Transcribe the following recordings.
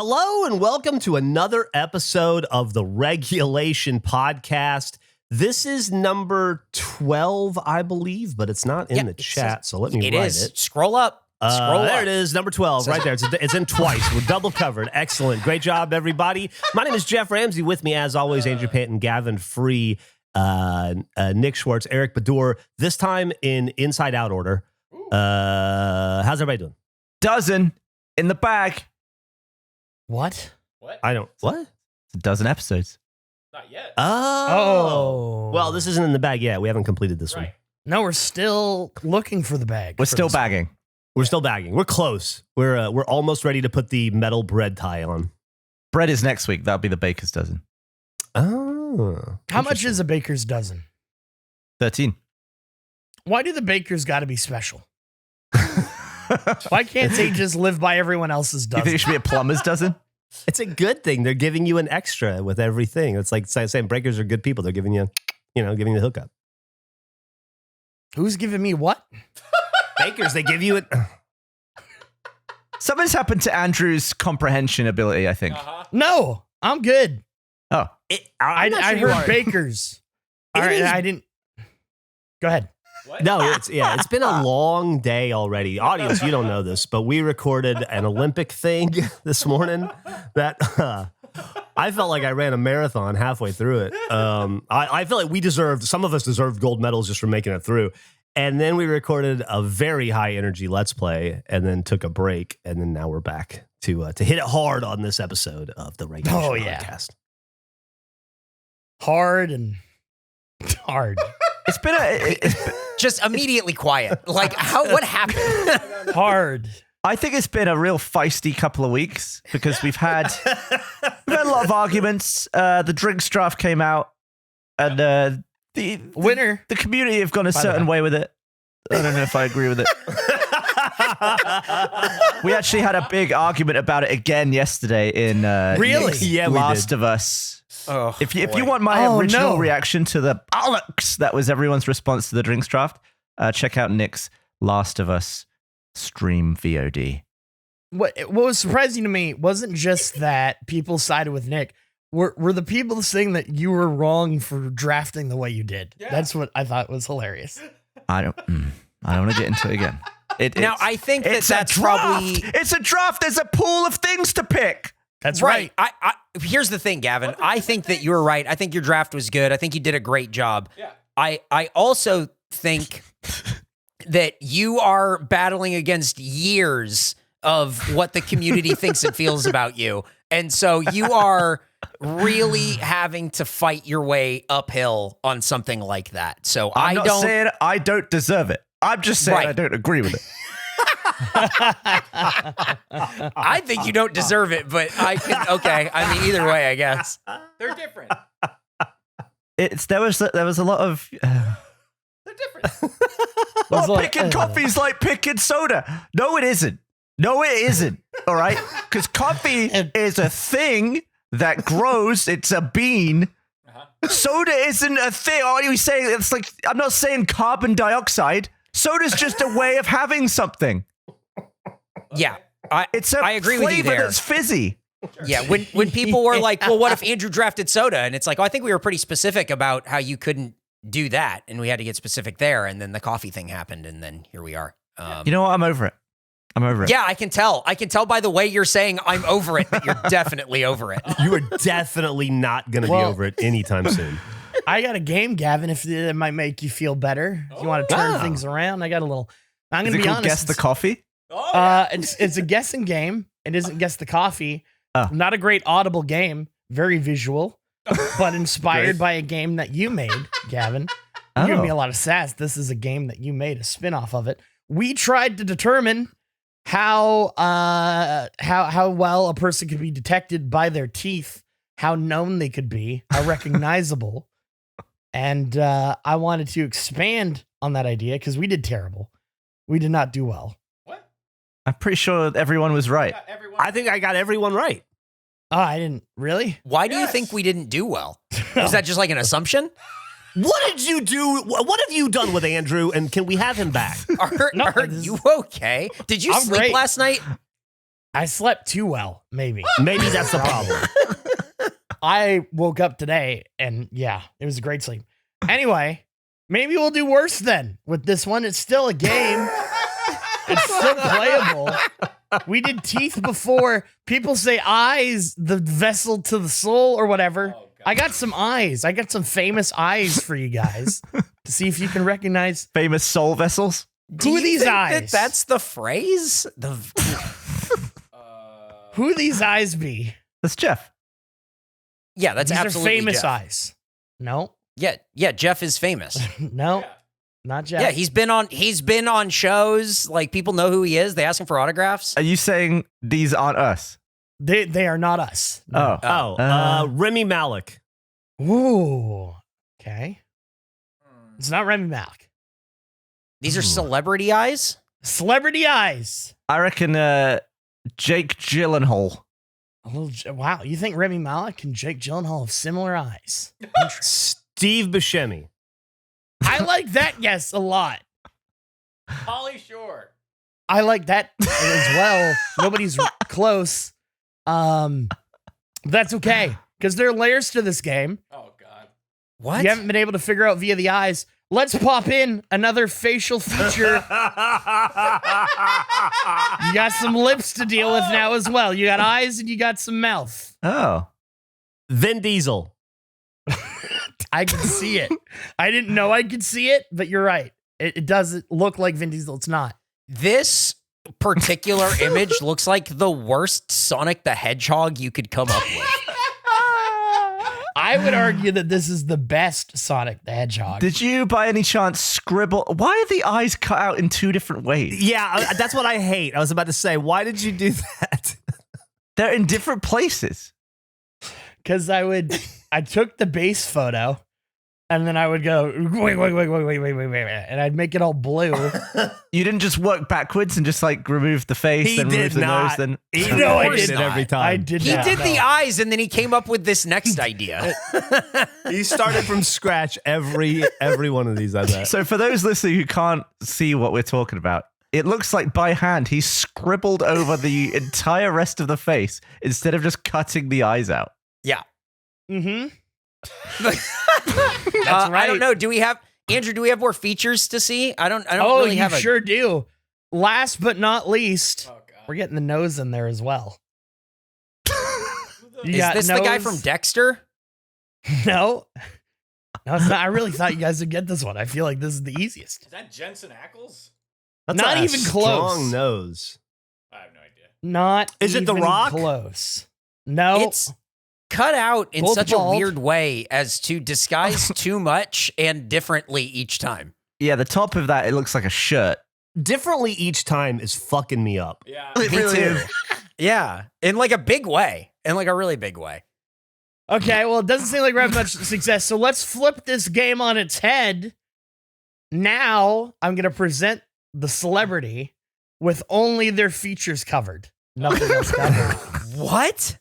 Hello and welcome to another episode of the Regulation Podcast. This is number 12, I believe, but it's not in the chat, so let me write it. Scroll up. There it is, number 12, right there. It's in twice. We're double covered. Excellent. Great job, everybody. My name is Jeff Ramsey. With me, as always, Andrew Panton, Gavin Free, Nick Schwartz, Eric Badur. This time in inside-out order. How's everybody doing? Dozen in the bag. What? I don't. What? It's a dozen episodes. Not yet. Oh. Well, this isn't in the bag yet. We haven't completed this one. No, we're still looking for the bag. We're still bagging. We're still bagging. We're close. We're almost ready to put the metal bread tie on. Bread is next week. That'll be the baker's dozen. Oh. How much is a baker's dozen? 13. Why do the bakers got to be special? Why can't they just live by everyone else's You dozen? think it should be a plumber's dozen? It's a good thing. They're giving you an extra with everything. It's like saying breakers are good people. They're giving you, giving you the hookup. Who's giving me what? Bakers, they give you it. Something's happened to Andrew's comprehension ability, I think. No, I'm good. Oh. I heard bakers. All right, I didn't. Go ahead. What? No, it's been a long day already. Audience, you don't know this, but we recorded an Olympic thing this morning that I felt like I ran a marathon halfway through it. I feel like some of us deserved gold medals just for making it through. And then we recorded a very high energy Let's Play and then took a break. And then now we're back to hit it hard on this episode of the Regulation Podcast. Hard and hard. It's been Just immediately quiet. Like, what happened? Hard. I think it's been a real feisty couple of weeks because we've had a lot of arguments. The drinks draft came out and the winner. The community have gone a certain way with it. I don't know if I agree with it. We actually had a big argument about it again yesterday in Really? Nick's Yeah, we Last did. of Us. Oh, If you want my original reaction to the bollocks, that was everyone's response to the drinks draft, check out Nick's Last of Us stream VOD. What was surprising to me wasn't just that people sided with Nick. Were the people saying that you were wrong for drafting the way you did? Yeah. That's what I thought was hilarious. I don't want to get into it again. I think that's probably... probably... It's a draft. There's a pool of things to pick. That's right. Here's the thing, Gavin. I think that you were right. I think your draft was good. I think you did a great job. Yeah. I also think that you are battling against years of what the community thinks and feels about you. And so you are really having to fight your way uphill on something like that. So I'm not saying I don't deserve it. I'm just saying Right. I don't agree with it. I think you don't deserve it, but okay. I mean, either way, I guess. they're different. There was a lot of They're different. picking coffee's like picking soda. No, it isn't. All right, because coffee is a thing that grows. It's a bean. Soda isn't a thing. What are you saying? It's like I'm not saying carbon dioxide. Soda's just a way of having something. Yeah. I agree with you flavor there. that's fizzy. Yeah, when people were like, well, what if Andrew drafted soda? And it's like, oh, I think we were pretty specific about how you couldn't do that. And we had to get specific there. And then the coffee thing happened. And then here we are. You know what? I'm over it. Yeah, I can tell. I can tell by the way you're saying I'm over it that you're definitely over it. You are definitely not going to be over it anytime soon. I got a game, Gavin, if it might make you feel better. If you want to turn things around, I got a little... I'm going to be honest. Guess the coffee? It's a guessing game. It isn't Guess the Coffee. Oh. Not a great audible game. Very visual, but inspired by a game that you made, Gavin. You gave me a lot of sass. This is a game that you made, a spin-off of it. We tried to determine how well a person could be detected by their teeth, how known they could be, how recognizable. And I wanted to expand on that idea because we did terrible. We did not do well. What? I'm pretty sure everyone was right. Yeah, everyone. I think I got everyone right. Oh, I didn't really. Why do you think we didn't do well? Is that just like an assumption? What did you do? What have you done with Andrew? And can we have him back? Are you okay? Did you I'm sleep great. last night? I slept too well, maybe. Maybe that's the problem. I woke up today and yeah, it was a great sleep. Anyway, maybe we'll do worse then with this one. It's still a game. It's still playable. We did teeth before. People say eyes, the vessel to the soul or whatever. Oh, God. I got some eyes. I got some famous eyes for you guys to see if you can recognize Famous soul vessels. Do who you these think eyes. that's the phrase? Who these eyes be. That's Geoff. Yeah, that's These are absolutely famous Geoff. eyes. No, Yeah, Geoff is famous. no, Yeah. not Jeff. Yeah, he's been on shows. Like people know who he is. They ask him for autographs. Are you saying these aren't us? They are not us. No. Remy Malik. Ooh. Okay. It's not Remy Malek. These are celebrity eyes. Celebrity eyes. I reckon Jake Gyllenhaal. Wow. You think Remy Malek and Jake Gyllenhaal have similar eyes? Steve Buscemi. I like that guess a lot. Polly Shore. I like that as well. Nobody's close. That's okay because there are layers to this game. Oh, God. What? You haven't been able to figure out via the eyes. Let's pop in another facial feature. You got some lips to deal with now as well. You got eyes and you got some mouth. Oh. Vin Diesel. I can see it. I didn't know I could see it, but you're right. It does look like Vin Diesel. It's not. This particular image looks like the worst Sonic the Hedgehog you could come up with. I would argue that this is the best Sonic the Hedgehog. Did you by any chance scribble? Why are the eyes cut out in two different ways? Yeah, that's what I hate. I was about to say, why did you do that? They're in different places. Because I took the base photo and then I would go, wait, and I'd make it all blue. You didn't just work backwards and just like remove the face, He then remove did the not. nose, then He No, I did did it not. every time. I did He not. did no. the eyes and then he came up with this next idea. He started from scratch every one of these, I bet. So for those listening who can't see what we're talking about, it looks like by hand he scribbled over the entire rest of the face instead of just cutting the eyes out. Yeah. Mm-hmm. I right. don't know. Do we have Andrew? Do we have more features to see? I don't Oh, really you have a. sure do. Last but not least, Oh, God. we're getting the nose in there as well. You Is got this the guy nose- from Dexter? No. No, it's not. I really thought you guys would get this one. I feel like this is the easiest. Is that Jensen Ackles? That's Not a even strong close. nose. I have no idea. Not Is it The even Rock? close. No. It's cut out in Both such bald. a weird way as to disguise too much and differently each time. Yeah, the top of that, it looks like a shirt. Differently each time is fucking me up. Yeah. It Me really too. is. Yeah, in like a big way, in like a really big way. Okay, well, it doesn't seem like we're having much success. So let's flip this game on its head. Now I'm going to present the celebrity with only their features covered. Nothing else covered. What?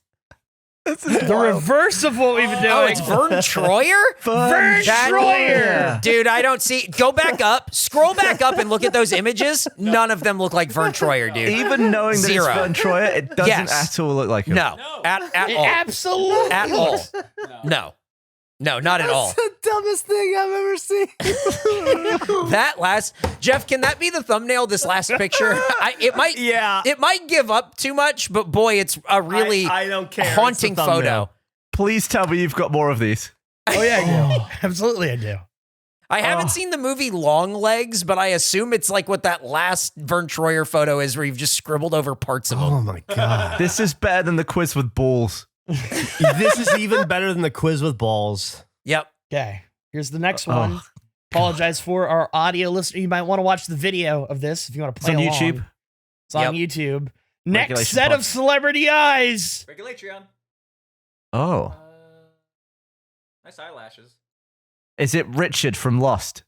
The reverse of what we've been doing. Oh, it's Vern Troyer? Vern That- Troyer. Dude, I don't see. Go back up, scroll back up, and look at those images. None of them look like Vern Troyer, dude. Even knowing that Zero. it's Vern Troyer, it doesn't Yes. at all look like him. No, No. at It all, absolutely. at all. No. No, not at all. the dumbest thing I've ever seen. That last Jeff, can that be the thumbnail? This last picture, it might. Yeah. It might give up too much, but boy, it's a really I don't care. It's haunting the thumbnail. photo. Please tell me you've got more of these. Oh, yeah, I do. Absolutely, I do. I haven't seen the movie Long Legs, but I assume it's like what that last Vern Troyer photo is, where you've just scribbled over parts of Oh them. my god. This is better than the quiz with balls. This is even better than the quiz with balls. Yep. Okay, here's the next one. Apologize for our audio listener. You might want to watch the video of this if you want to It's play on along. YouTube. It's on Yep. YouTube. Next Regulation set pod. of celebrity eyes. Regulatreon. Oh. Nice eyelashes. Is it Richard from Lost?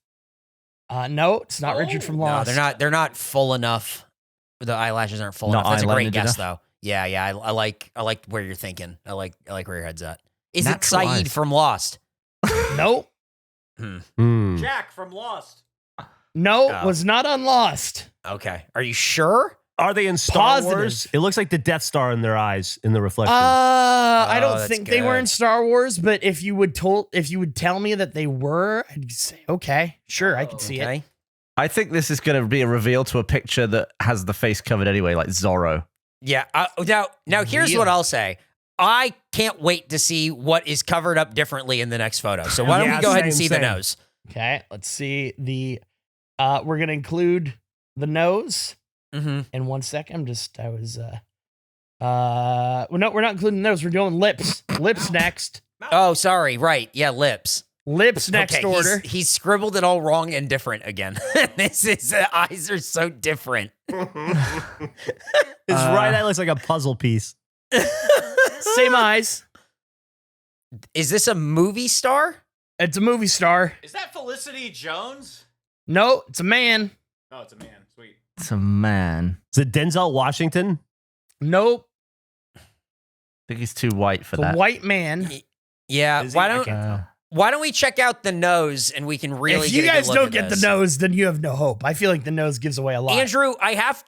No, it's not Richard from No, Lost. No, they're not full enough. The eyelashes aren't full Not enough. That's a great eyelined guess, enough? though. Yeah. I like where you're thinking. I like where your head's at. Is it Natural Saeed eyes. from Lost? Nope. Hmm. Jack from Lost. No, Oh. was not on Lost. Okay. Are you sure? Are they in Star Positive. Wars? It looks like the Death Star in their eyes in the reflection. I don't that's think they were good. in Star Wars, but if you would tell me that they were, I'd say, okay, sure, I could see it. Okay. I think this is going to be a reveal to a picture that has the face covered anyway, like Zorro. Yeah. Now here's Really? what I'll say. I can't wait to see what is covered up differently in the next photo. So why don't Yeah, we go ahead and same, see the same. nose? Okay, let's see the. We're gonna include the nose Mm-hmm. in 1 second. Well, no, we're not including the nose. We're doing lips. Lips next. Oh, sorry. Right. Yeah, lips. Lips next Okay, order. He's scribbled it all wrong and different again. This is eyes are so different. His right eye looks like a puzzle piece. Same eyes. Is this a movie star? It's a movie star. Is that Felicity Jones? No, it's a man. Oh, it's a man. Sweet. It's a man. Is it Denzel Washington? Nope, I think he's too white for it's a that. white man. Yeah. Is he? Why I don't can't tell. Why don't we check out the nose and we can really If you get a guys good look don't at get this. the nose, then you have no hope. I feel like the nose gives away a lot. Andrew, I have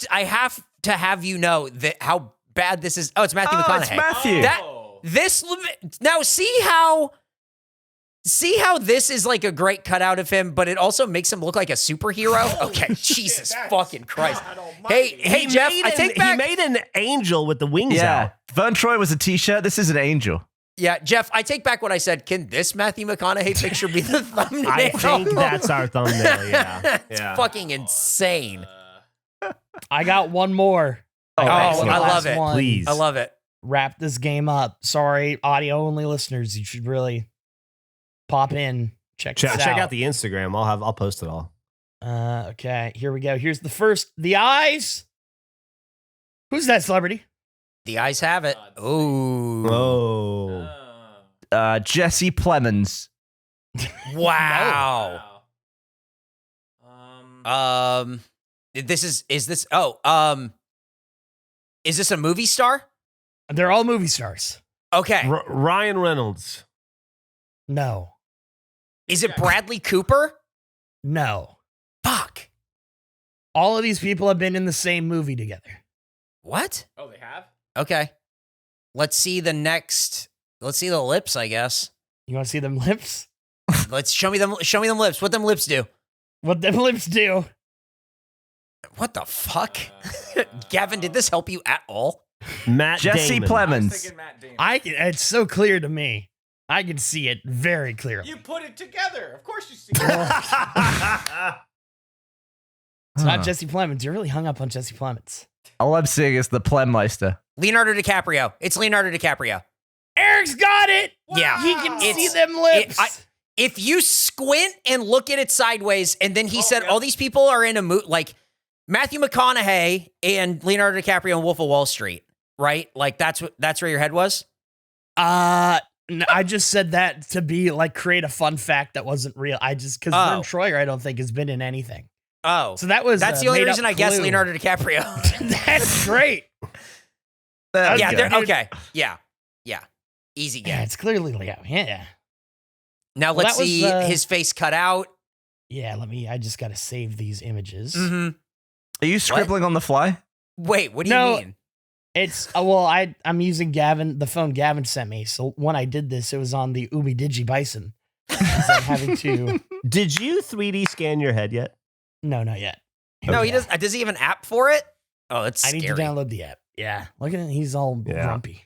to have you know that how bad this is. Oh, it's Matthew McConaughey. It's Matthew. That- Oh. This now see how this is like a great cutout of him, but it also makes him look like a superhero. Okay, Jesus that's- fucking Christ. God Hey, almighty. hey, Jeff, made I take back. He made an angel with the wings Yeah. out. Vern Troy was a t-shirt. This is an angel. Yeah, Jeff, I take back what I said. Can this Matthew McConaughey picture be the thumbnail? I think that's our thumbnail. Yeah. It's Yeah. fucking insane. I got one more. Oh, got excellent. one I love last it. one. Please. I love it. Wrap this game up. Sorry, audio only listeners. You should really pop in. Check Check this out. out the Instagram. I'll post it all. Okay, here we go. Here's the first. The eyes. Who's that celebrity? The eyes have it. Ooh. Oh. Jesse Plemons. Wow. This is this is this a movie star? They're all movie stars. Okay. Ryan Reynolds. No, Is it Bradley Cooper? no. Fuck. All of these people have been in the same movie together. What? Oh, they have? Okay. Let's see the lips, I guess. You want to see them lips? Let's show me them lips. What them lips do? What them lips do? What the fuck? Gavin, did this help you at all? Matt Jesse Damon. I was Plemons. thinking Matt Damon. It's so clear to me. I can see it very clearly. You put it together. Of course you see It's not Huh. Jesse Plemons. You're really hung up on Jesse Plemons. All I'm seeing is the Plemmeister. Leonardo DiCaprio. It's Leonardo DiCaprio. Eric's got it. Yeah. He can It's- see them lips. If you squint and look at it sideways, and then he said yeah. all these people are in a movie, like Matthew McConaughey and Leonardo DiCaprio in Wolf of Wall Street, right? Like that's where your head was. I just said that to be like create a fun fact that wasn't real. Because Vern Oh. Troyer, I don't think has been in anything. Oh, So that was that's a the only made-up reason I guessed clue. Leonardo DiCaprio. That's great. There we Yeah, go. they're okay. Yeah. Easy Yeah, game. it's clearly Leo. Yeah. Now Well, let's that was, see his face cut out. Yeah, I just got to save these images. Mm-hmm. Are you scribbling on the fly? Wait, what do No. you mean? It's, I'm using the phone Gavin sent me. So when I did this, it was on the Ubi Digi Bison. So I'm having to, Did you 3D scan your head yet? no, not yet. No, he Yeah. does. Does he have an app for it? Oh, that's I scary. need to download the app. Yeah. Look at it. He's all Yeah. grumpy.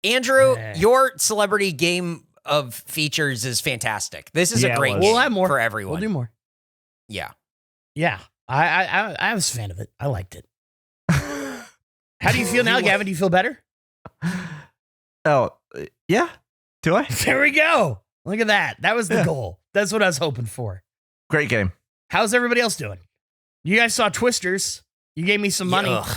Andrew, Yeah. your celebrity game of features is fantastic. This is Yeah, a it great was. game We'll have more. for everyone. We'll do more. Yeah. Yeah. I was a fan of it. I liked it. How do you feel now, Gavin? Do you feel better? Oh, yeah. Do I? There we go. Look at that. That was the Yeah. goal. That's what I was hoping for. Great game. How's everybody else doing? You guys saw Twisters. You gave me some money. Ugh.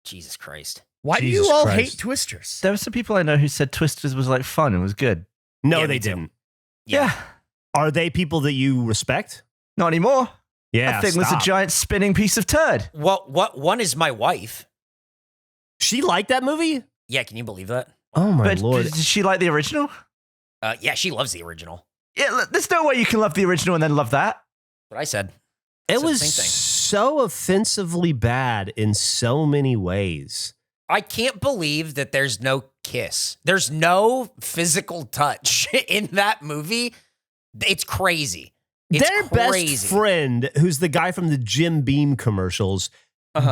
Jesus Christ. Why do Jesus you all Christ. hate Twisters? There were some people I know who said Twisters was like fun and was good. No, Yeah, they me too. didn't. Yeah. Are they people that you respect? Not anymore. Yeah. That thing was a stop. giant spinning piece of turd. What one is my wife. She liked that movie? Yeah, can you believe that? Oh my But lord. did she like the original? Yeah, she loves the original. Yeah, there's no way you can love the original and then love that. What I said. It Said the was same thing. so offensively bad in so many ways. I can't believe that there's no kiss. There's no physical touch in that movie. It's crazy. It's Their crazy. best friend, who's the guy from the Jim Beam commercials,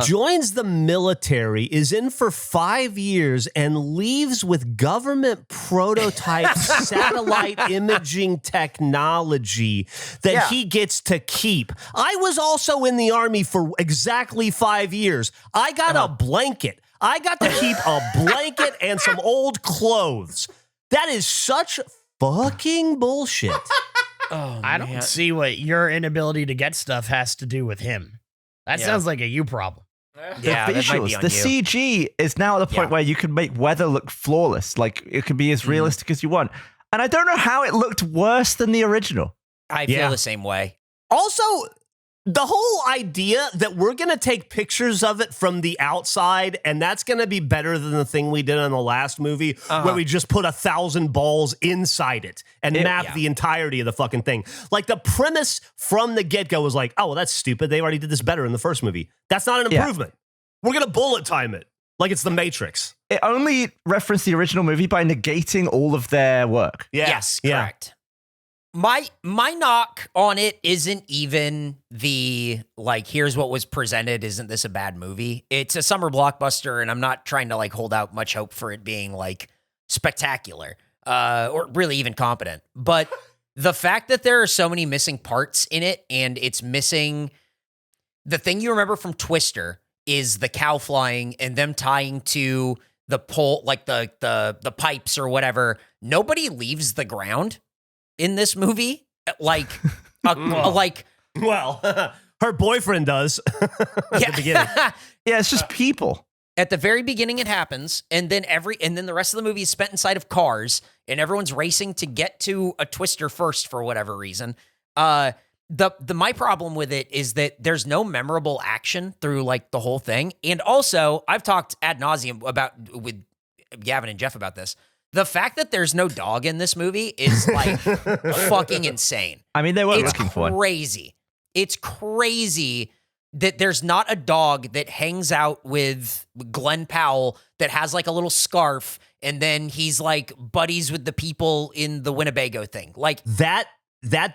joins the military, is in for 5 years, and leaves with government prototype satellite imaging technology that he gets to keep. I was also in the Army for exactly 5 years. I got a blanket. I got to keep a blanket and some old clothes. That is such fucking bullshit. Oh, I don't see what your inability to get stuff has to do with him. That sounds like a you problem. Yeah, the that might be visuals, on the you. CG is now at the point where you can make weather look flawless. Like it can be as realistic as you want. And I don't know how it looked worse than the original. I feel the same way. Also, the whole idea that we're going to take pictures of it from the outside, and that's going to be better than the thing we did in the last movie where we just put 1,000 balls inside it and map the entirety of the fucking thing. Like the premise from the get-go was like, oh, well, that's stupid. They already did this better in the first movie. That's not an improvement. We're going to bullet time it like it's the Matrix. It only referenced the original movie by negating all of their work. Yes, correct. My knock on it isn't even the, like, here's what was presented, isn't this a bad movie? It's a summer blockbuster, and I'm not trying to, like, hold out much hope for it being, like, spectacular or really even competent. But the fact that there are so many missing parts in it, and it's missing... The thing you remember from Twister is the cow flying and them tying to the pole, like the pipes or whatever. Nobody leaves the ground in this movie, like, Well, her boyfriend does at the beginning. Yeah, it's just people. At the very beginning, it happens, and then the rest of the movie is spent inside of cars, and everyone's racing to get to a Twister first for whatever reason. My problem with it is that there's no memorable action through like the whole thing, and also I've talked ad nauseum with Gavin and Geoff about this. The fact that there's no dog in this movie is like fucking insane. I mean, they weren't looking for one. Crazy. It's crazy that there's not a dog that hangs out with Glenn Powell that has like a little scarf, and then he's like buddies with the people in the Winnebago thing. Like that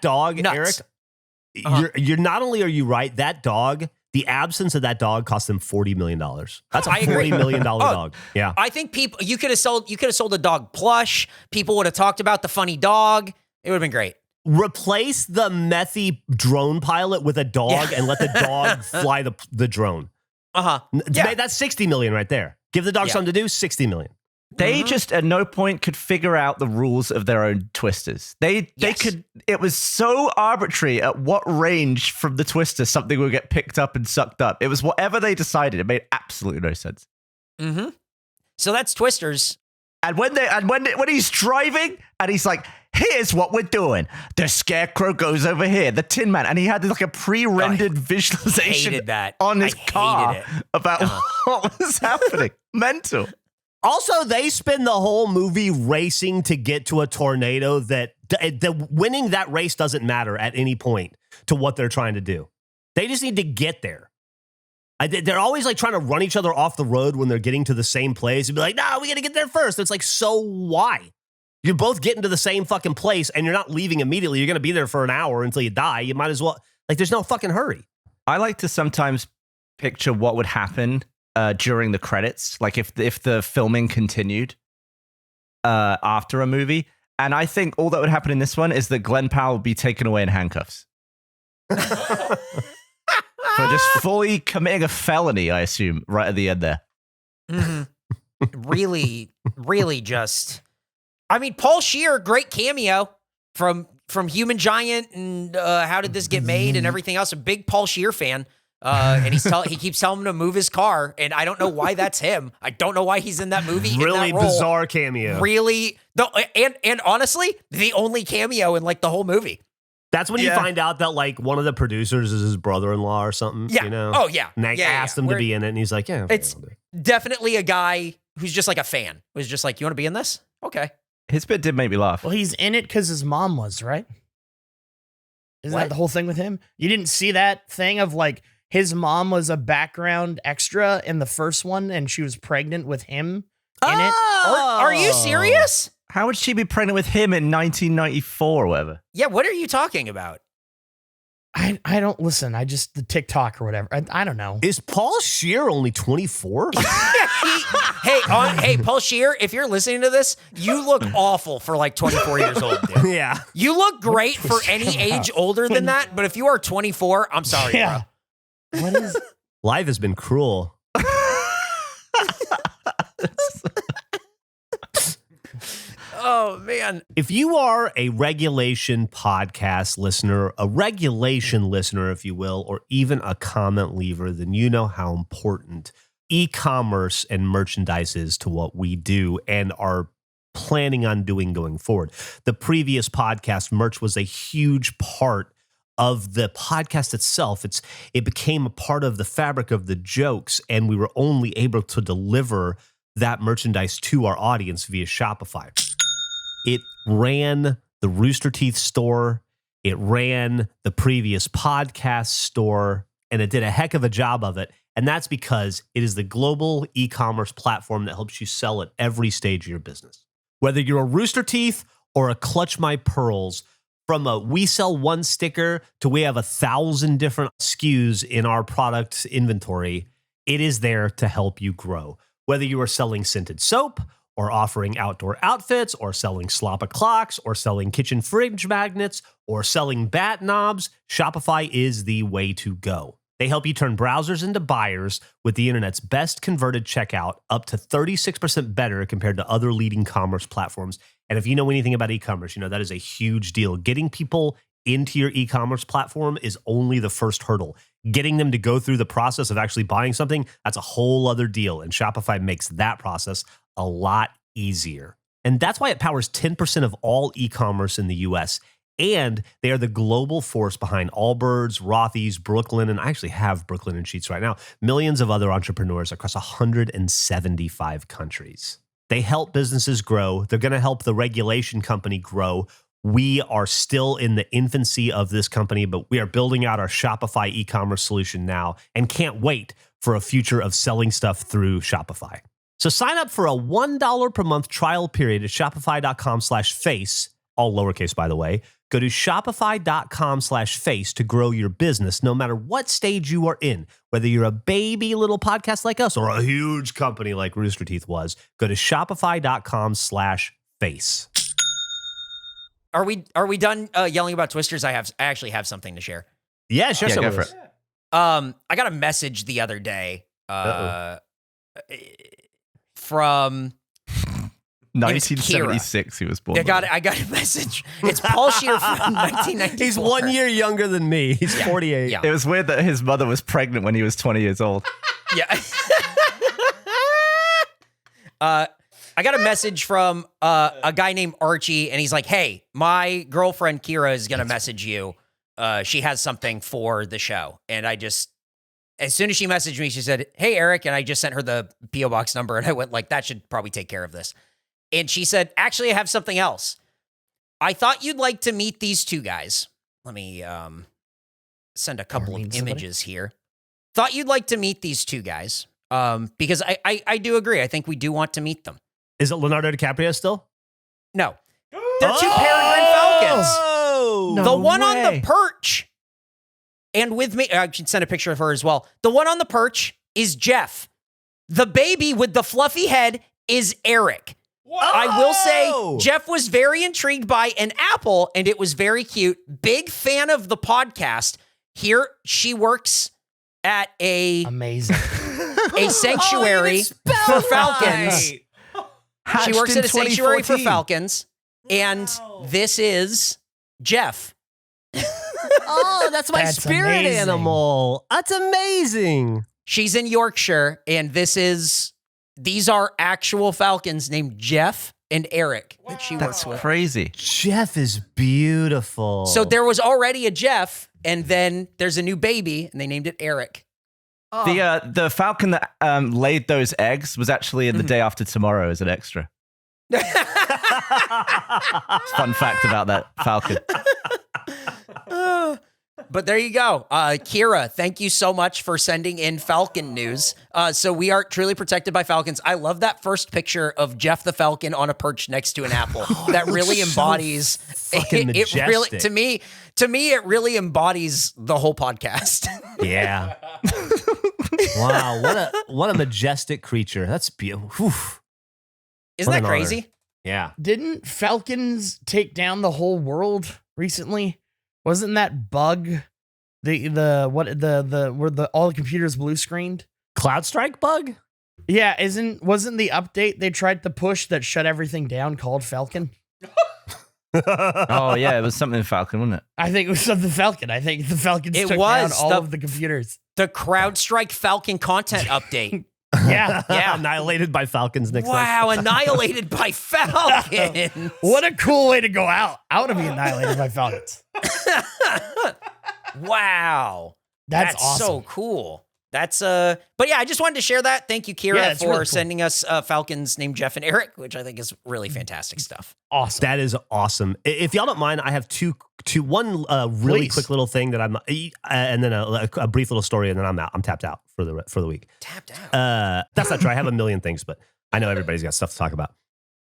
dog, nuts. Eric. You're not only are you right, that dog. The absence of that dog cost them $40 million. That's a $40 million dog. Yeah. I think you could have sold a dog plush. People would have talked about the funny dog. It would have been great. Replace the methy drone pilot with a dog and let the dog fly the drone. Yeah. That's $60 million right there. Give the dog something to do, $60 million. They just at no point could figure out the rules of their own twisters. They could. It was so arbitrary at what range from the twister something would get picked up and sucked up. It was whatever they decided. It made absolutely no sense. Mm-hmm. So that's Twisters. And when he's driving and he's like, here's what we're doing. The Scarecrow goes over here. The Tin Man. And he had like a pre-rendered visualization on his car about what was happening. Mental. Also, they spend the whole movie racing to get to a tornado that winning that race doesn't matter at any point to what they're trying to do. They just need to get there. They're always like trying to run each other off the road when they're getting to the same place and be like, no, we got to get there first. It's like, so why? You're both getting to the same fucking place and you're not leaving immediately. You're going to be there for an hour until you die. You might as well, like, there's no fucking hurry. I like to sometimes picture what would happen during the credits, like if the filming continued after a movie. And I think all that would happen in this one is that Glenn Powell would be taken away in handcuffs. For just fully committing a felony, I assume, right at the end there. Mm-hmm. Really just... I mean, Paul Scheer, great cameo from Human Giant and How Did This Get Made and everything else. A big Paul Scheer fan. And he keeps telling him to move his car, and I don't know why that's him. I don't know why he's in that movie. Really in that role. Bizarre cameo. Really, and honestly, the only cameo in like the whole movie. That's when you find out that like one of the producers is his brother-in-law or something. Yeah. You know? Oh yeah. And they asked him to be in it, and he's like, yeah. It's definitely a guy who's just like a fan. Who's just like, you want to be in this? Okay. His bit did make me laugh. Well, he's in it because his mom was, right? Isn't that the whole thing with him? You didn't see that thing of like his mom was a background extra in the first one, and she was pregnant with him in it. Are you serious? How would she be pregnant with him in 1994 or whatever? Yeah, what are you talking about? I don't listen. I just the TikTok or whatever. I don't know. Is Paul Scheer only 24? Hey, Paul Scheer, if you're listening to this, you look awful for like 24 years old, dude. Yeah. You look great for any age older than that, but if you are 24, I'm sorry, Yeah. bro. What is? Life has been cruel. Oh, man. If you are a regulation podcast listener, a regulation listener, if you will, or even a comment leaver, then you know how important e-commerce and merchandise is to what we do and are planning on doing going forward. The previous podcast, merch was a huge part of the podcast itself. It became a part of the fabric of the jokes, and we were only able to deliver that merchandise to our audience via Shopify. It ran the Rooster Teeth store. It ran the previous podcast store, and it did a heck of a job of it. And that's because it is the global e-commerce platform that helps you sell at every stage of your business. Whether you're a Rooster Teeth or a Clutch My Pearls, from a we sell one sticker to we have 1,000 different SKUs in our product inventory, it is there to help you grow. Whether you are selling scented soap or offering outdoor outfits or selling slop clocks or selling kitchen fridge magnets or selling bat knobs, Shopify is the way to go. They help you turn browsers into buyers with the internet's best converted checkout, up to 36% better compared to other leading commerce platforms. And if you know anything about e-commerce, you know that is a huge deal. Getting people into your e-commerce platform is only the first hurdle. Getting them to go through the process of actually buying something, that's a whole other deal. And Shopify makes that process a lot easier. And that's why it powers 10% of all e-commerce in the US. And they are the global force behind Allbirds, Rothy's, Brooklyn, and I actually have Brooklyn and Sheets right now, millions of other entrepreneurs across 175 countries. They help businesses grow. They're going to help the regulation company grow. We are still in the infancy of this company, but we are building out our Shopify e-commerce solution now and can't wait for a future of selling stuff through Shopify. So sign up for a $1 per month trial period at shopify.com/face, all lowercase, by the way. Go to shopify.com/face to grow your business, no matter what stage you are in. Whether you're a baby little podcast like us or a huge company like Rooster Teeth was, go to shopify.com/face. Are we done yelling about twisters? I actually have something to share. Yeah, sure. Yeah, go for it. I got a message the other day from 1976 he was born. I got a message. It's Paul Scheer from 1994. He's 1 year younger than me. He's 48. Yeah. It was weird that his mother was pregnant when he was 20 years old. Yeah. I got a message from a guy named Archie, and he's like, hey, my girlfriend Kira is going to message you. She has something for the show. And I just, as soon as she messaged me, she said, hey, Eric. And I just sent her the P.O. Box number, and I went like, that should probably take care of this. And she said, actually, I have something else. I thought you'd like to meet these two guys. Let me send a couple of images here. Thought you'd like to meet these two guys because I do agree. I think we do want to meet them. Is it Leonardo DiCaprio still? No. They're two peregrine falcons. Oh, The one on the perch, and with me, I should send a picture of her as well. The one on the perch is Geoff. The baby with the fluffy head is Eric. I will say, Geoff was very intrigued by an apple, and it was very cute. Big fan of the podcast. Here, she works at a Amazing. sanctuary for falcons. She Hatched works in at a sanctuary for 2014. falcons, and this is Geoff. Oh, that's my That's spirit amazing. animal. That's amazing. She's in Yorkshire, and these are actual falcons named Geoff and Eric that she works That's with. crazy. Geoff is beautiful. So there was already a Geoff, and then there's a new baby, and they named it Eric. The falcon that laid those eggs was actually in the day after tomorrow as an extra. Fun fact about that falcon. But there you go. Kira, thank you so much for sending in Falcon news. So we are truly protected by Falcons. I love that first picture of Geoff the Falcon on a perch next to an apple. That really embodies it really to me it really embodies the whole podcast. Yeah. Wow, what a majestic creature. That's beautiful. Isn't What that an crazy? honor. Yeah. Didn't Falcons take down the whole world recently? Wasn't that bug where all the computers blue screened? Cloud strike bug? Yeah, wasn't the update they tried to push that shut everything down called Falcon? Oh yeah, it was something Falcon, wasn't it? I think it was something Falcon. I think the Falcons It took was down all of the computers. The CrowdStrike Falcon content update. Yeah. Yeah. Annihilated by Falcons next Wow, annihilated by Falcons. What a cool way to go out of being annihilated by Falcons. Wow. That's awesome. so cool. That's but yeah, I just wanted to share that. Thank you, Kira, Yeah, it's for really cool. sending us Falcons named Geoff and Eric, which I think is really fantastic stuff. Awesome. That is awesome. If y'all don't mind, I have one really Please. quick little thing that I'm, and then a brief little story, and then I'm out. I'm tapped out for the week. Tapped out. That's not true. I have a million things, but I know everybody's got stuff to talk about.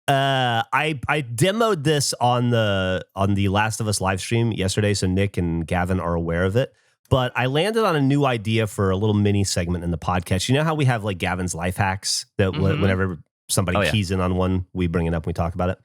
I demoed this on the Last of Us live stream yesterday, so Nick and Gavin are aware of it. But I landed on a new idea for a little mini segment in the podcast. You know how we have like Gavin's life hacks that whenever somebody keys in on one, we bring it up and we talk about it.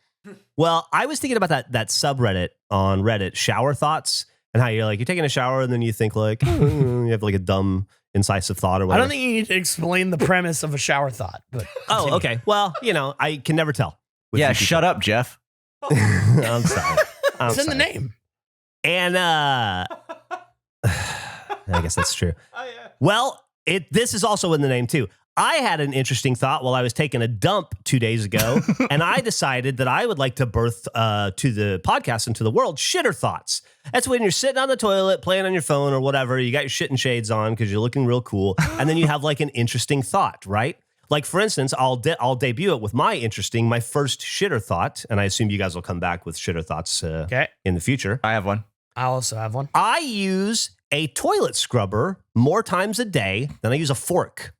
Well, I was thinking about that subreddit on Reddit, shower thoughts, and how you're taking a shower and then you think like, you have like a dumb incisive thought or I whatever. don't think you need to explain the premise of a shower thought. But Oh, okay. Well, I can never tell. with Yeah, you people. shut up, Geoff. I'm sorry. it's in the name. And I guess that's true. Oh, yeah. Well, this is also in the name too. I had an interesting thought while I was taking a dump 2 days ago, and I decided that I would like to birth to the podcast and to the world shitter thoughts. That's when you're sitting on the toilet, playing on your phone or whatever. You got your shit and shades on because you're looking real cool, and then you have like an interesting thought, right? Like for instance, I'll debut it with my first shitter thought, and I assume you guys will come back with shitter thoughts in the future. I have one. I also have one. I use a toilet scrubber more times a day than I use a fork.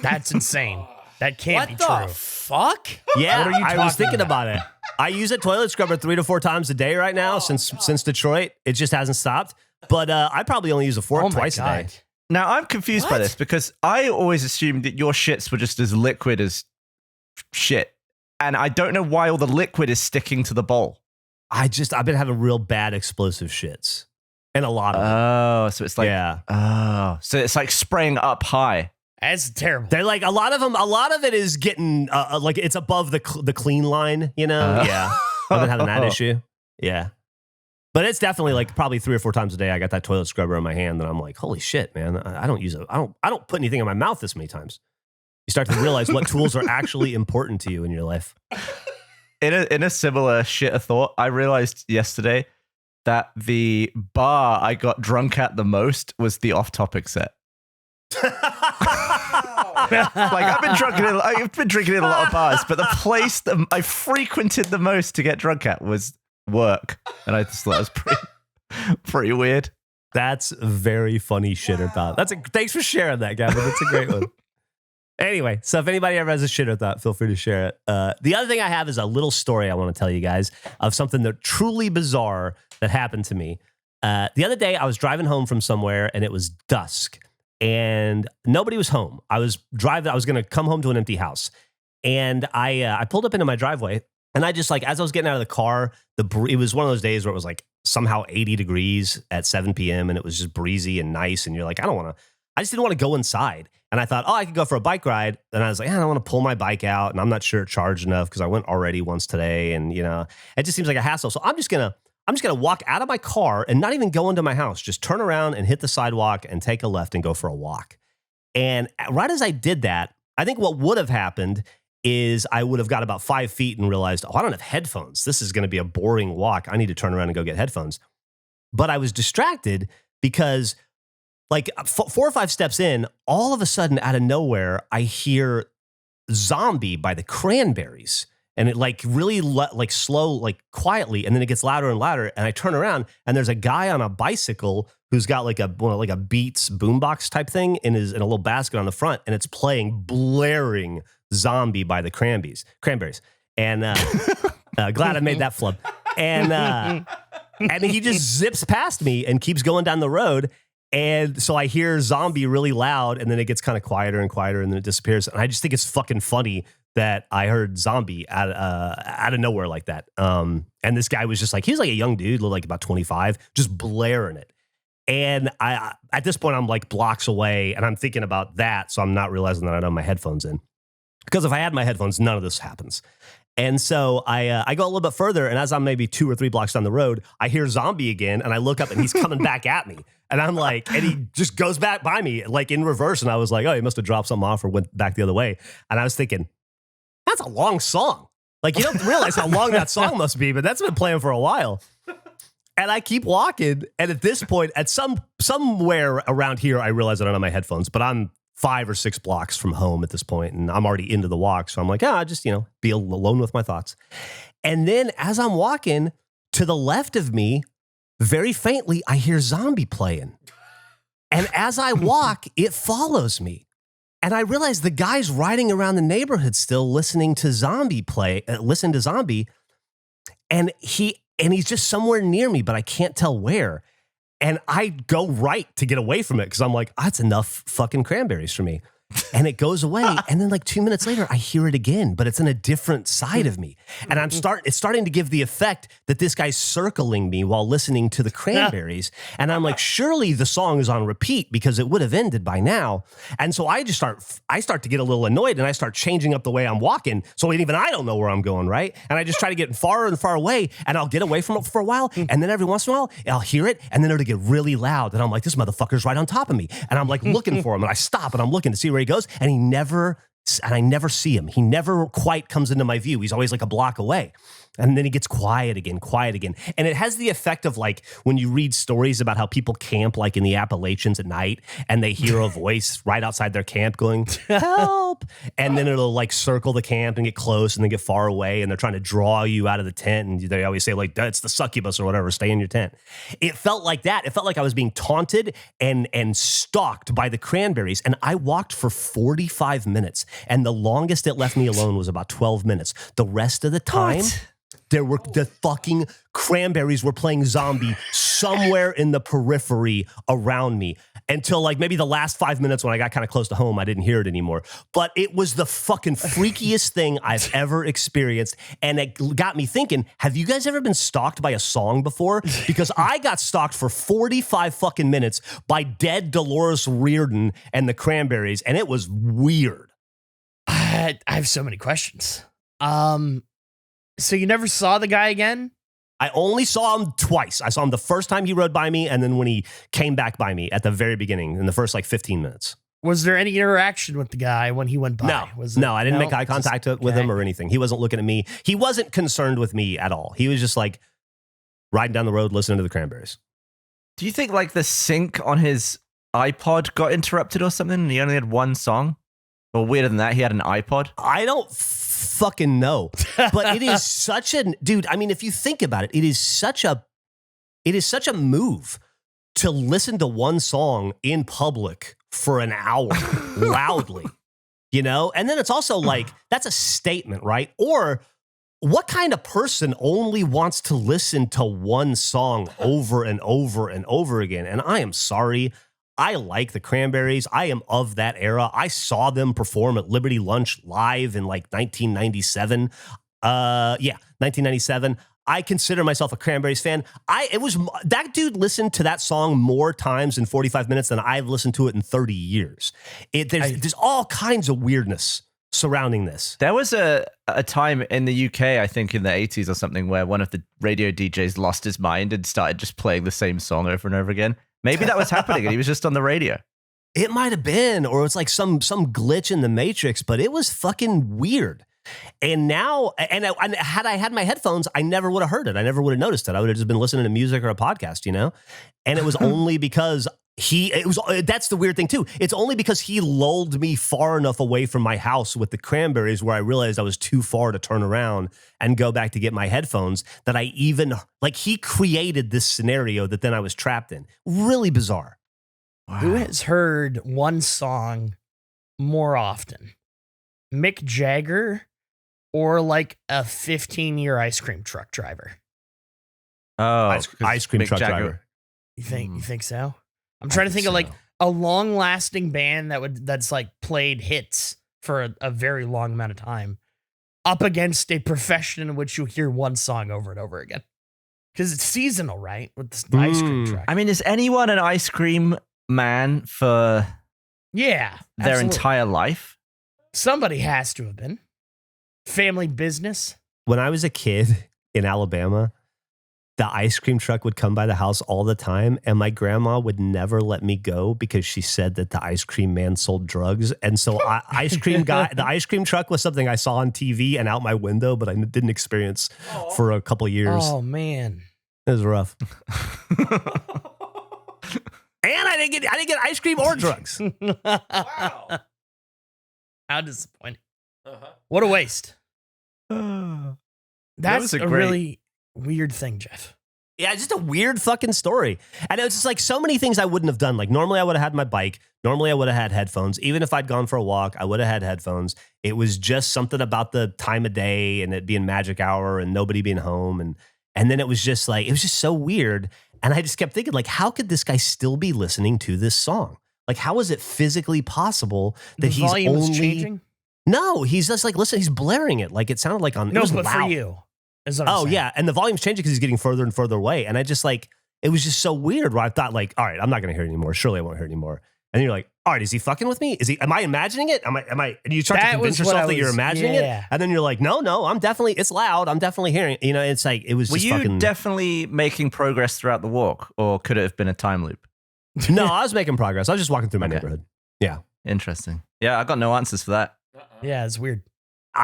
That's insane. That can't be What the true. fuck? Yeah, What are you I was talking thinking about it. I use a toilet scrubber 3 to 4 times a day right now since Detroit. It just hasn't stopped. But I probably only use a fork Oh my twice a God. day. Now I'm confused by What? this because I always assumed that your shits were just as liquid as shit, and I don't know why all the liquid is sticking to the bowl. I've been having real bad explosive shits. And a lot of them. Oh, so it's like so it's like spraying up high. That's terrible. They're like a lot of it is getting like it's above the clean line, Yeah. I've been having that issue. Yeah. But it's definitely like probably 3 or 4 times a day I got that toilet scrubber in my hand and I'm like, holy shit, man. I don't put anything in my mouth this many times. You start to realize what tools are actually important to you in your life. In a similar shit of thought, I realized yesterday that the bar I got drunk at the most was the off-topic set. I've been drinking in a lot of bars, but the place that I frequented the most to get drunk at was work, and I just thought it was pretty weird. That's a very funny shitter thought. Thanks for sharing that, Gavin. That's a great one. Anyway, so if anybody ever has a shitter thought, feel free to share it. The other thing I have is a little story I want to tell you guys of something that truly bizarre that happened to me. The other day, I was driving home from somewhere, and it was dusk, and nobody was home. I was driving. I was going to come home to an empty house, and I pulled up into my driveway, and I just as I was getting out of the car, it was one of those days where it was like somehow 80 degrees at 7 p.m. and it was just breezy and nice, and you're like, I just didn't want to go inside. And I thought, I could go for a bike ride. And I was like, I don't want to pull my bike out. And I'm not sure it charged enough because I went already once today. And, it just seems like a hassle. So I'm just going to walk out of my car and not even go into my house. Just turn around and hit the sidewalk and take a left and go for a walk. And right as I did that, I think what would have happened is I would have got about 5 feet and realized, I don't have headphones. This is going to be a boring walk. I need to turn around and go get headphones. But I was distracted because 4 or 5 steps in, all of a sudden out of nowhere, I hear Zombie by the Cranberries. and it like really like slow, like quietly, and then it gets louder and louder. And I turn around, and there's a guy on a bicycle who's got like a Beats boombox type thing in a little basket on the front, and it's playing blaring "Zombie" by the Cranberries. And glad I made that flub. And he just zips past me and keeps going down the road. And so I hear "Zombie" really loud, and then it gets kind of quieter and quieter, and then it disappears. And I just think it's fucking funny that I heard "Zombie" out of nowhere like that. And this guy was just like, he was like a young dude, like about 25, just blaring it. And I at this point, I'm like blocks away, and I'm thinking about that, so I'm not realizing that I don't have my headphones in. Because if I had my headphones, none of this happens. And so I go a little bit further, and as I'm maybe 2 or 3 blocks down the road, I hear "Zombie" again, and I look up, and he's coming back at me. And I'm like, and he just goes back by me, like in reverse. And I was like, oh, he must have dropped something off or went back the other way. And I was thinking, that's a long song. Like, you don't realize how long that song must be, but that's been playing for a while. And I keep walking, and at this point, at somewhere around here, I realize I don't have my headphones, but I'm 5 or 6 blocks from home at this point, and I'm already into the walk. So I'm like, just, be alone with my thoughts. And then as I'm walking, to the left of me, very faintly, I hear "Zombie" playing. And as I walk, it follows me. And I realize the guy's riding around the neighborhood still listening to "Zombie" listen to "Zombie." And he's just somewhere near me, but I can't tell where. And I go right to get away from it because I'm like, that's enough fucking Cranberries for me. And it goes away. And then like 2 minutes later, I hear it again, but it's in a different side of me. And it's starting to give the effect that this guy's circling me while listening to the Cranberries. And I'm like, surely the song is on repeat because it would have ended by now. And so I start to get a little annoyed, and I start changing up the way I'm walking. So even I don't know where I'm going, right? And I just try to get farther and far away, and I'll get away from it for a while. And then every once in a while, I'll hear it, and then it'll get really loud. And I'm like, this motherfucker's right on top of me. And I'm like looking for him, and I stop, and I'm looking to see where he goes, and I never see him. He never quite comes into my view. He's always like a block away. And then he gets quiet again. And it has the effect of like when you read stories about how people camp like in the Appalachians at night, and they hear a voice right outside their camp going, "Help." And then it'll like circle the camp and get close and then get far away, and they're trying to draw you out of the tent. And they always say like, "That's the succubus," or whatever, "Stay in your tent." It felt like that. It felt like I was being taunted and stalked by the Cranberries. And I walked for 45 minutes. And the longest it left me alone was about 12 minutes. The rest of the time, the fucking Cranberries were playing "Zombie" somewhere in the periphery around me until like maybe the last 5 minutes when I got kind of close to home. I didn't hear it anymore. But it was the fucking freakiest thing I've ever experienced. And it got me thinking, have you guys ever been stalked by a song before? Because I got stalked for 45 fucking minutes by dead Dolores Reardon and the Cranberries, and it was weird. I have so many questions. So you never saw the guy again? I only saw him twice. I saw him the first time he rode by me, and then when he came back by me at the very beginning in the first like 15 minutes. Was there any interaction with the guy when he went by? No, I didn't make eye contact with him or anything. He wasn't looking at me. He wasn't concerned with me at all. He was just like riding down the road listening to the Cranberries. Do you think like the sync on his iPod got interrupted or something, and he only had one song? Or weirder than that, he had an iPod? I don't fucking know. But it is such a dude. I mean, if you think about it, it is such a move to listen to one song in public for an hour loudly, And then it's also like, that's a statement, right? Or what kind of person only wants to listen to one song over and over and over again? And I am sorry. I like the Cranberries. I am of that era. I saw them perform at Liberty Lunch live in like 1997. 1997. I consider myself a Cranberries fan. That dude listened to that song more times in 45 minutes than I've listened to it in 30 years. There's all kinds of weirdness surrounding this. There was a time in the UK, I think in the 80s or something, where one of the radio DJs lost his mind and started just playing the same song over and over again. Maybe that was happening and he was just on the radio. It might have been, or it's like some glitch in the Matrix, but it was fucking weird. And now, had I had my headphones, I never would have heard it. I never would have noticed it. I would have just been listening to music or a podcast, And it was only because That's the weird thing too. It's only because he lulled me far enough away from my house with the Cranberries where I realized I was too far to turn around and go back to get my headphones that I even, like, he created this scenario that then I was trapped in. Really bizarre. Wow. Who has heard one song more often? Mick Jagger or like a 15-year ice cream truck driver? Oh, Ice cream Mick truck Jagger. driver. You think so? I'm I trying to think think of like so. a long-lasting band that's like played hits for a very long amount of time up against a profession in which you hear one song over and over again. Because it's seasonal, right? With the ice cream truck. I mean, is anyone an ice cream man for yeah. their absolutely. entire life? Somebody has to have been. Family business. When I was a kid in Alabama, the ice cream truck would come by the house all the time, and my grandma would never let me go because she said that the ice cream man sold drugs. And so the ice cream truck was something I saw on TV and out my window, but I didn't experience for a couple years. Oh, man. It was rough. And I didn't get ice cream or drugs. Wow. How disappointing. Uh-huh. What a waste. That That's was a a great- really weird thing, Geoff. Yeah, just a weird fucking story. And it was just like so many things I wouldn't have done. Like normally I would have had my bike. Normally I would have had headphones. Even if I'd gone for a walk, I would have had headphones. It was just something about the time of day and it being magic hour and nobody being home. And then it was just like, it was just so weird. And I just kept thinking like, how could this guy still be listening to this song? Like, how is it physically possible that The he's volume only... is changing? No, he's just like, listen, he's blaring it. Like it sounded like on... it No, was but for loud. you. Is what I'm Oh, saying. yeah. And the volume's changing because he's getting further and further away. And I just like, it was just so weird where I thought like, all right, I'm not going to hear it anymore. Surely I won't hear it anymore. And you're like, all right, is he fucking with me? Am I imagining it? And you start to That convince was what yourself I that you're was- imagining yeah. it. And then you're like, no, it's loud. I'm definitely hearing it. You know, it's like, it was Were just you fucking. definitely making progress throughout the walk, or could it have been a time loop? No, I was making progress. I was just walking through my Okay. neighborhood. Yeah. Interesting. Yeah, I got no answers for that. Yeah, it's weird.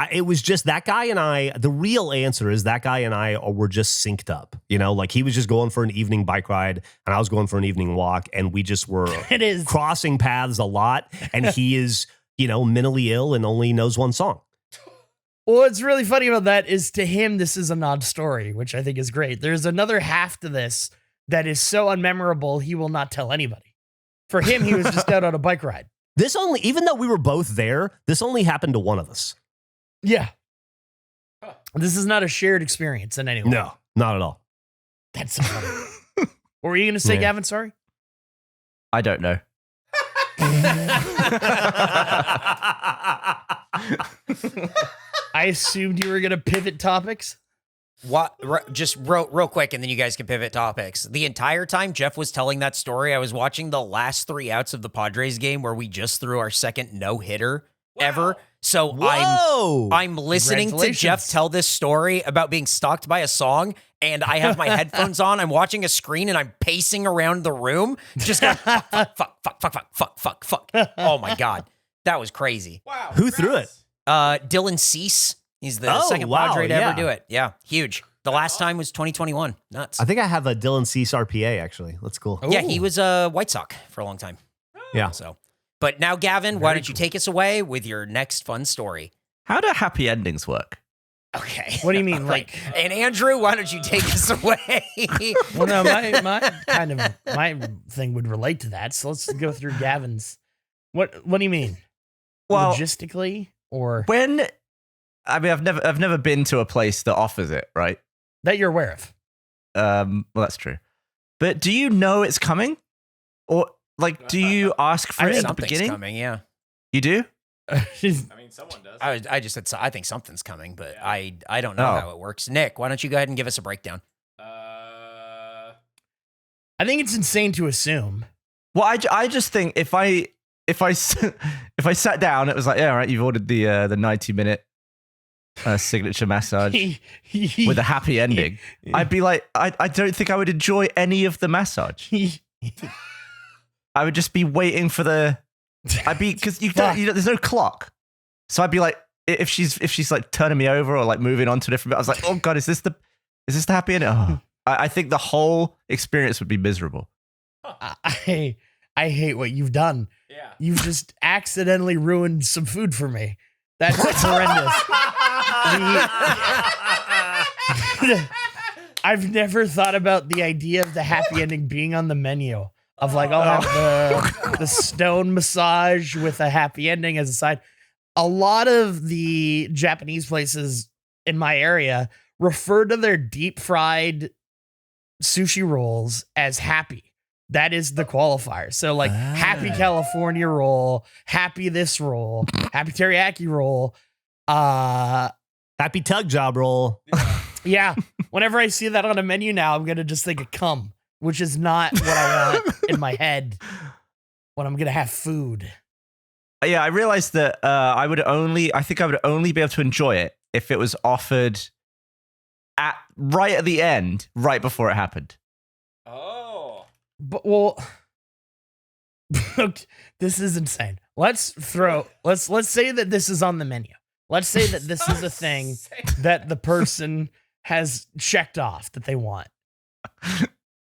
It was just that guy and I, the real answer is that guy and I were just synced up. You know, like he was just going for an evening bike ride and I was going for an evening walk and we just were It is. crossing paths a lot. And he is, you know, mentally ill and only knows one song. What's really funny about that is to him, this is an odd story, which I think is great. There's another half to this that is so unmemorable, he will not tell anybody. For him, he was just out on a bike ride. Even though we were both there, this only happened to one of us. Yeah. Huh. This is not a shared experience in any way. No, not at all. That's so funny. What were you going to say, Yeah. Gavin? Sorry? I don't know. I assumed you were going to pivot topics. Just real quick, and then you guys can pivot topics. The entire time Geoff was telling that story, I was watching the last 3 outs of the Padres game where we just threw our second no-hitter ever. So Whoa. I'm listening to Congratulations. Geoff tell this story about being stalked by a song, and I have my headphones on. I'm watching a screen, and I'm pacing around the room, just going, fuck. Oh, my God. That was crazy. Wow. Who threw it? Dylan Cease. He's the Oh, second wow, Padre to yeah. ever do it. Yeah, huge. The last time was 2021. Nuts. I think I have a Dylan Cease RPA, actually. That's cool. Yeah, he was a White Sox for a long time. Yeah. So, but now, Gavin, why don't you take us away with your next fun story? How do happy endings work? Okay. What do you mean? Right. Like, And Andrew, why don't you take us away? well, no, my thing would relate to that. So let's go through Gavin's. What do you mean? Well, Logistically, or I've never been to a place that offers it, right? that you're aware of? Well, that's true. But do you know it's coming, or like, do you ask for I it think at the Something's beginning? coming, yeah. You do? I mean, someone does. I just said, I think something's coming, but Yeah. I don't know Oh. how it works. Nick, why don't you go ahead and give us a breakdown? I think it's insane to assume. Well, I just think if I sat down, it was like, yeah, all right, you've ordered the 90-minute signature massage with a happy ending. I'd be like, I don't think I would enjoy any of the massage. I would just be waiting for because there's no clock. So I'd be like, if she's like turning me over or like moving on to a different bit, I was like, oh God, is this the happy ending? Oh. I think the whole experience would be miserable. I I hate what you've done. Yeah. You've just accidentally ruined some food for me. That's horrendous. I've never thought about the idea of the happy ending being on the menu. Of like, I'll have the stone massage with a happy ending as a side. A lot of the Japanese places in my area refer to their deep fried sushi rolls as happy. That is the qualifier. So like happy California roll, happy this roll, happy teriyaki roll, Happy tug job roll. yeah. Whenever I see that on a menu now, I'm gonna just think of cum, which is not what I want in my head when I'm gonna have food. Yeah, I realized that I would only be able to enjoy it if it was offered right at the end, right before it happened. Oh. But well, this is insane. Let's say that this is on the menu. Let's say that this is a thing that the person has checked off that they want.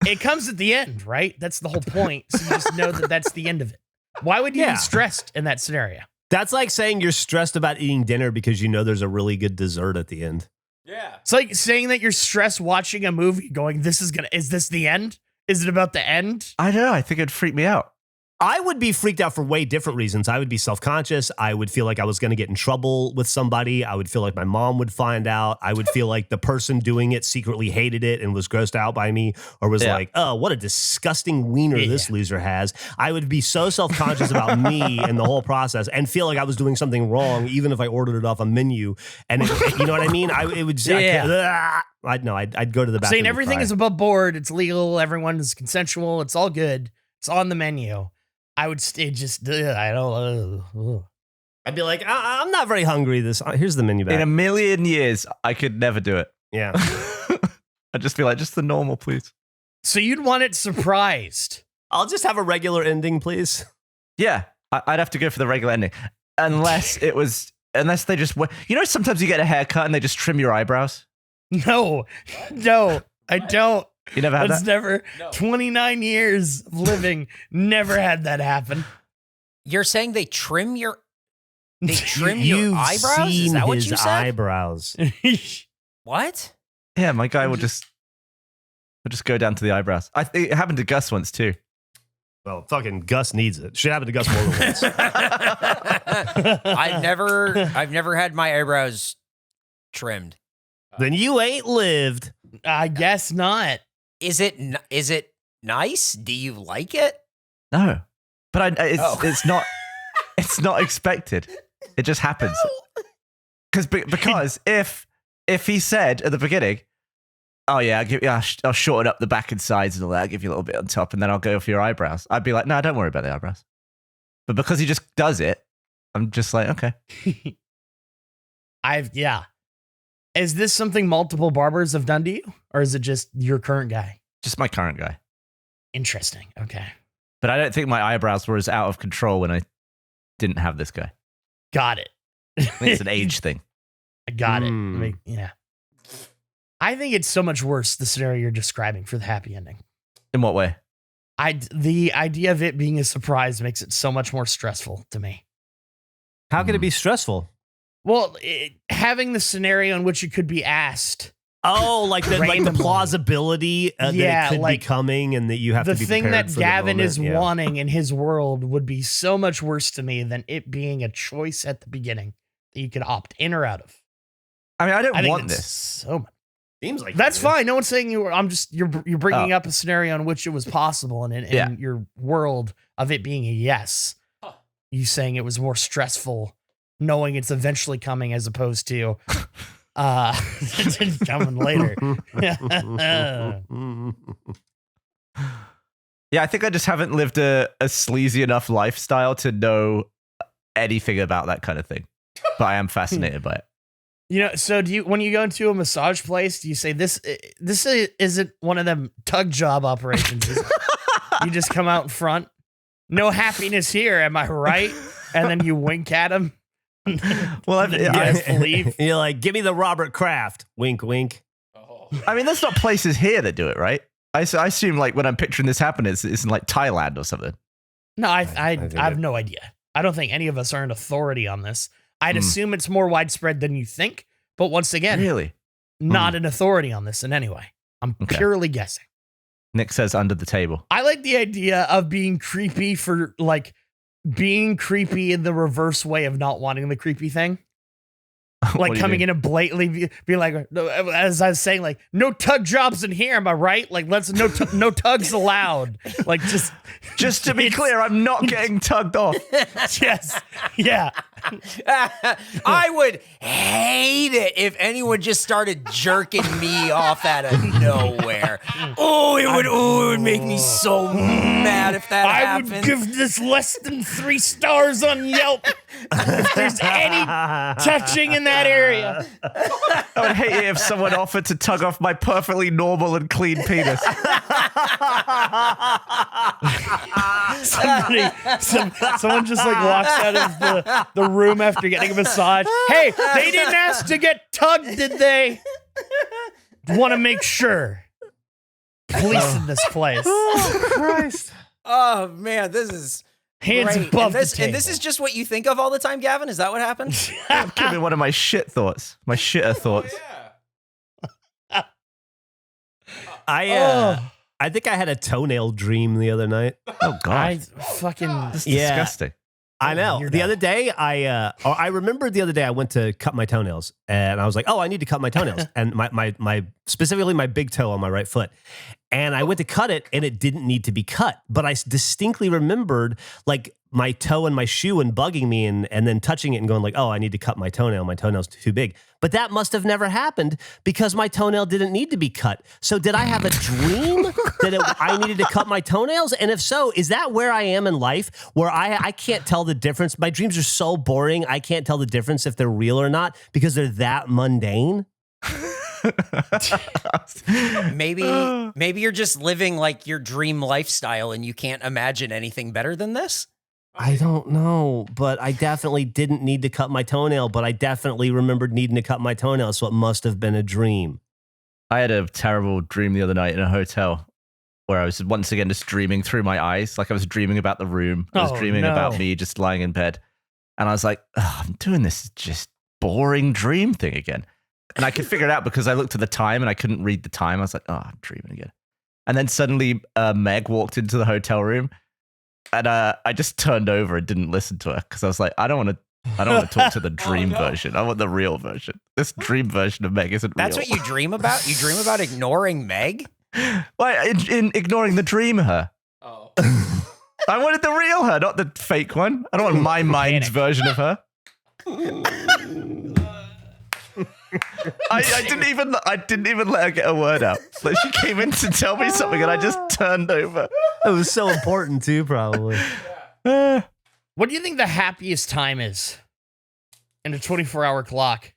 It comes at the end, right? That's the whole point. So you just know that that's the end of it. Why would you be stressed in that scenario? That's like saying you're stressed about eating dinner because you know there's a really good dessert at the end. Yeah. It's like saying that you're stressed watching a movie going, is this the end? Is it about the end? I don't know. I think it'd freak me out. I would be freaked out for way different reasons. I would be self-conscious. I would feel like I was going to get in trouble with somebody. I would feel like my mom would find out. I would feel like the person doing it secretly hated it and was grossed out by me, or was like, oh, what a disgusting wiener this loser has. I would be so self-conscious about me and the whole process and feel like I was doing something wrong, even if I ordered it off a menu. And you know what I mean? I'd go to the bathroom. Saying everything is above board. It's legal. Everyone is consensual. It's all good. It's on the menu. I would stay just, I don't. I'd be like, I'm not very hungry. Here's the menu back. In a million years, I could never do it. Yeah. I'd just be like, just the normal, please. So you'd want it surprised. I'll just have a regular ending, please. Yeah, I'd have to go for the regular ending. Unless they just, sometimes you get a haircut and they just trim your eyebrows. No, I don't. You never had That's that? never, 29 years of living, never had that happen. You're saying they trim your You've eyebrows? Is seen that what his you said? eyebrows. What? Yeah, my guy would just go down to the eyebrows. I think it happened to Gus once too. Well, fucking Gus needs it. Should happen to Gus more than once. I've never had my eyebrows trimmed. Then you ain't lived. I guess not. Is it nice? Do you like it? No, but it's not expected. It just happens. Because if he said at the beginning, oh yeah, I'll shorten up the back and sides and all that, I'll give you a little bit on top, and then I'll go for your eyebrows, I'd be like, no, don't worry about the eyebrows. But because he just does it, I'm just like, okay. Is this something multiple barbers have done to you? Or is it just your current guy? Just my current guy. Interesting. Okay. But I don't think my eyebrows were as out of control when I didn't have this guy. Got it. I think it's an age thing. I got it. Yeah. I think it's so much worse, the scenario you're describing for the happy ending. In what way? The idea of it being a surprise makes it so much more stressful to me. How could it be stressful? Well, having the scenario in which you could be asked. Oh, like the plausibility that it could be coming and that you have to be prepared for the moment. The thing that Gavin is wanting in his world would be so much worse to me than it being a choice at the beginning that you could opt in or out of. I mean, I don't want this. So much. Seems like that's fine. No one's saying you. You're bringing up a scenario in which it was possible, and in your world of it being a yes, you saying it was more stressful, knowing it's eventually coming as opposed to coming later. Yeah, I think I just haven't lived a sleazy enough lifestyle to know anything about that kind of thing, but I am fascinated by it. So when you go into a massage place, do you say this isn't one of them tug job operations? You just come out in front. No happiness here, am I right? And then you wink at him. Well, believe. You're like, give me the Robert Kraft. Wink, wink. Oh. I mean, there's not places here that do it, right? I assume like when I'm picturing this happen, it's in like Thailand or something. No, I think have it- no idea. I don't think any of us are an authority on this. I'd assume it's more widespread than you think, but once again, Really? not an authority on this in any way. I'm Okay. purely guessing. Nick says under the table. I like the idea of being creepy for like being creepy in the reverse way of not wanting the creepy thing. What Like do you coming mean? in and blatantly be like, as I was saying, like, no tug jobs in here, am I right? Like, let's no tugs allowed. Like, Just to be it's- clear, I'm not getting tugged off. yes, yeah. I would hate it if anyone just started jerking me off out of nowhere. It would make me so mad if that I happened. would give this less than 3 stars on Yelp if there's any touching in that area. I would hate it if someone offered to tug off my perfectly normal and clean penis. Someone just like walks out of the room after getting a massage. Hey, they didn't ask to get tugged, did they? Want to make sure. Police in this place. Christ. Oh man, this is Hands great. above and this, the table. and this is just what you think of all the time, Gavin? Is that what happened? Give me one of my shit thoughts. My shitter thoughts. Yeah. I think I had a toenail dream the other night. Oh, God. I fucking That's Yeah. disgusting. I know. You're The done. other day, I remembered the other day I went to cut my toenails, and I was like, "Oh, I need to cut my toenails," and my specifically my big toe on my right foot, and I went to cut it, and it didn't need to be cut, but I distinctly remembered like my toe and my shoe and bugging me, and then touching it and going like, "Oh, I need to cut my toenail. My toenail's too big." But that must have never happened because my toenail didn't need to be cut. So did I have a dream that I needed to cut my toenails? And if so, is that where I am in life where I can't tell the difference? My dreams are so boring. I can't tell the difference if they're real or not because they're that mundane. Maybe you're just living like your dream lifestyle and you can't imagine anything better than this. I don't know, but I definitely didn't need to cut my toenail, but I definitely remembered needing to cut my toenail. So it must have been a dream. I had a terrible dream the other night in a hotel where I was once again just dreaming through my eyes. Like I was dreaming about the room. I was Oh, dreaming no. about me just lying in bed. And I was like, I'm doing this just boring dream thing again. And I could figure it out because I looked at the time and I couldn't read the time. I was like, I'm dreaming again. And then suddenly Meg walked into the hotel room and I just turned over and didn't listen to her because I was like, I don't want to talk to the dream version. I want the real version. This dream version of Meg isn't That's real. what you dream about? You dream about ignoring Meg? Why, in ignoring the dream her. Oh. I wanted the real her, not the fake one. I don't want my mind's version of her. I didn't even let her get a word out. Like she came in to tell me something and I just turned over. It was so important too, probably. What do you think the happiest time is in a 24-hour clock?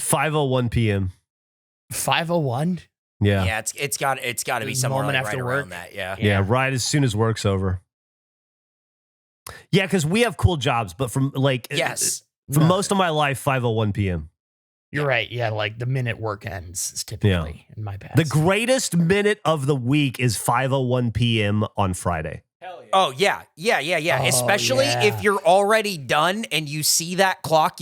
5:01 p.m. 5:01? Yeah. Yeah, it's got to be The somewhere moment like after right work. around that. Yeah. Yeah, right as soon as work's over. Yeah, because we have cool jobs, but from like Yes. for No. most of my life, 5:01 p.m. You're right. Yeah, like the minute work ends is typically in my past. The greatest minute of the week is 5:01 p.m. on Friday. Hell yeah. Oh yeah. Oh, Especially yeah. if you're already done and you see that clock.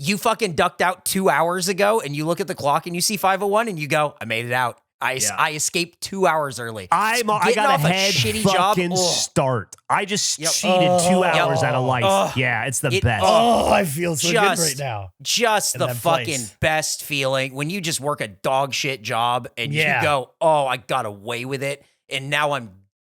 You fucking ducked out 2 hours ago, and you look at the clock and you see 5:01, and you go, "I made it out. I escaped 2 hours early." I Getting got off a a head shitty job, fucking ugh. start. I just Yep. cheated 2 hours Yep. out of life. Ugh. Yeah, it's the It- best. Oh, I feel so Just- good right now. Just In the that fucking place. best feeling when you just work a dog shit job and Yeah. you go, "Oh, I got away with it, and now I'm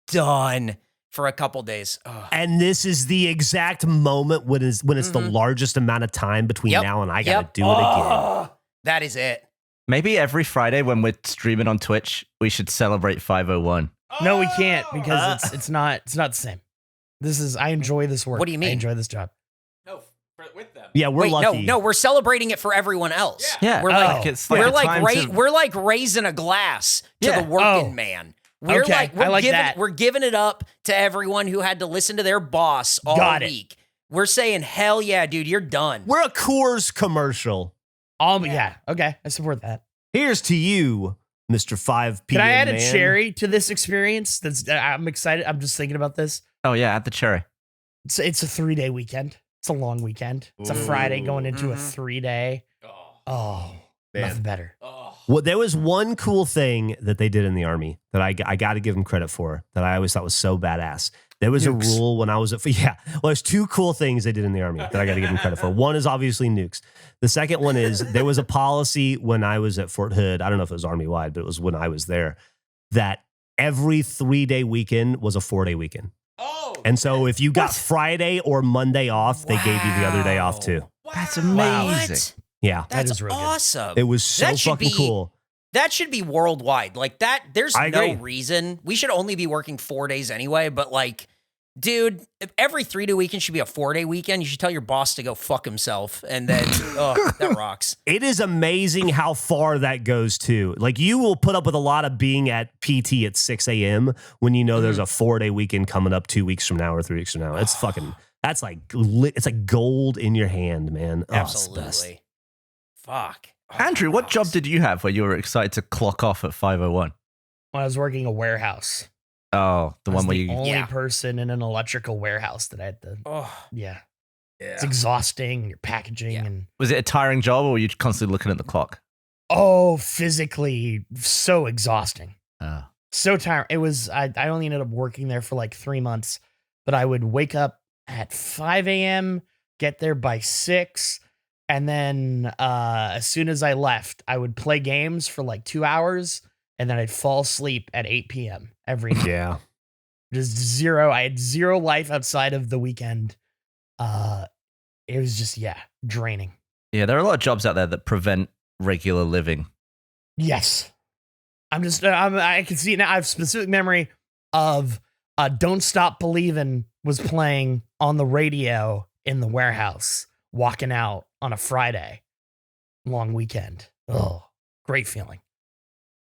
done for a couple days." Ugh. And this is the exact moment when it's the largest amount of time between Yep. now and I gotta Yep. do it again. Oh, that is it. Maybe every Friday when we're streaming on Twitch, we should celebrate 5:01. No, we can't because it's not the same. I enjoy this work. What do you mean? I enjoy this job. No, with them. Yeah, we're Wait, lucky. no, we're celebrating it for everyone else. Yeah, We're like, it's we're a like time to- we're like raising a glass to Yeah. the working Oh. man. We're Okay, like we're I like giving that. we're giving it up to everyone who had to listen to their boss all Got it. week. We're saying, hell yeah, dude, you're done. We're a Coors commercial. Yeah. Okay. I support that. Here's to you, Mr. 5 p.m. Can I add a man. cherry to this experience? I'm excited. I'm just thinking about this. Oh yeah, add the cherry. It's a 3-day weekend. It's a long weekend. It's a Friday going into a 3-day. Oh, Man. nothing better. Well, there was one cool thing that they did in the Army that I got to give them credit for that I always thought was so badass. There was Nukes. a rule when I was well, there's two cool things they did in the Army that I got to give them credit for. One is obviously nukes. The second one is there was a policy when I was at Fort Hood. I don't know if it was Army wide, but it was when I was there, that every 3-day weekend was a 4-day weekend. Oh. And so if you got Friday or Monday off, they gave you the other day off too. That's Wow. amazing. What? Yeah. That's is real good. awesome. It was so That should fucking be- cool. That should be worldwide. Like that, there's I no agree. reason. We should only be working 4 days anyway, but like, dude, if every 3-day weekend should be a 4-day weekend. You should tell your boss to go fuck himself. And then, that rocks. It is amazing how far that goes too. Like you will put up with a lot of being at PT at 6 a.m. when you know there's a 4-day weekend coming up 2 weeks from now or 3 weeks from now. It's fucking, that's like, it's like gold in your hand, man. Oh, it's the best. Absolutely. Fuck. Oh, Andrew, what job rocks. did you have where you were excited to clock off at 5:01? When I was working a warehouse. Oh, the I was one where the you. only Yeah. person in an electrical warehouse that I had to. Oh, Yeah. It's exhausting. You're packaging Yeah. and Was it a tiring job, or were you constantly looking at the clock? physically so exhausting. Oh. So tired. It was, I only ended up working there for like 3 months, but I would wake up at 5 a.m., get there by 6. And then as soon as I left, I would play games for like 2 hours and then I'd fall asleep at 8 p.m. every night. Yeah. Just zero. I had zero life outside of the weekend. It was just, draining. Yeah, there are a lot of jobs out there that prevent regular living. Yes. I can see it now. I have specific memory of Don't Stop Believin' was playing on the radio in the warehouse, walking out on a Friday, long weekend. Oh, great feeling.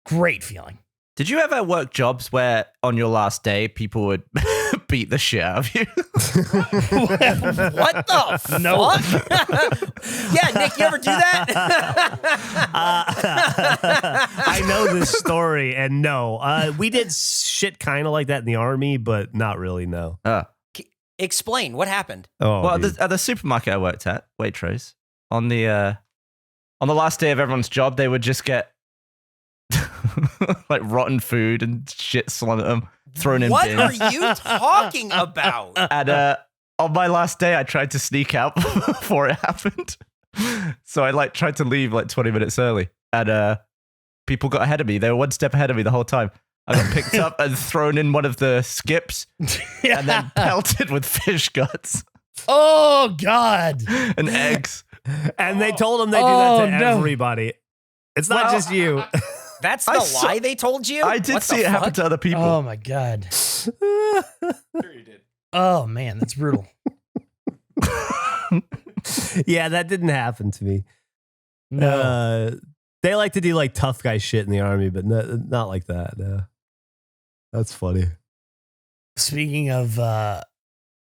Great feeling. Did you ever work jobs where on your last day people would beat the shit out of you? what the fuck? No. Yeah, Nick, you ever do that? I know this story, and no, we did shit kind of like that in the Army, but not really. No. Explain what happened. Oh, Well, dude. at the supermarket I worked at, Waitrose, on the last day of everyone's job, they would just get like rotten food and shit slung at them, thrown in What bins. are you talking about? And on my last day, I tried to sneak out before it happened. So I tried to leave 20 minutes early, and people got ahead of me. They were one step ahead of me the whole time. I got picked up and thrown in one of the skips, and then pelted with fish guts Oh, God. and eggs. And they told him they do Oh, that to no. everybody. It's not Well, just you. That's I the saw- lie they told you? I did What see the it happen fuck? to other people. Oh, my God. Sure you did. Oh, man, that's brutal. Yeah, that didn't happen to me. No. They like to do like tough guy shit in the Army, but not like that. No. That's funny. Speaking of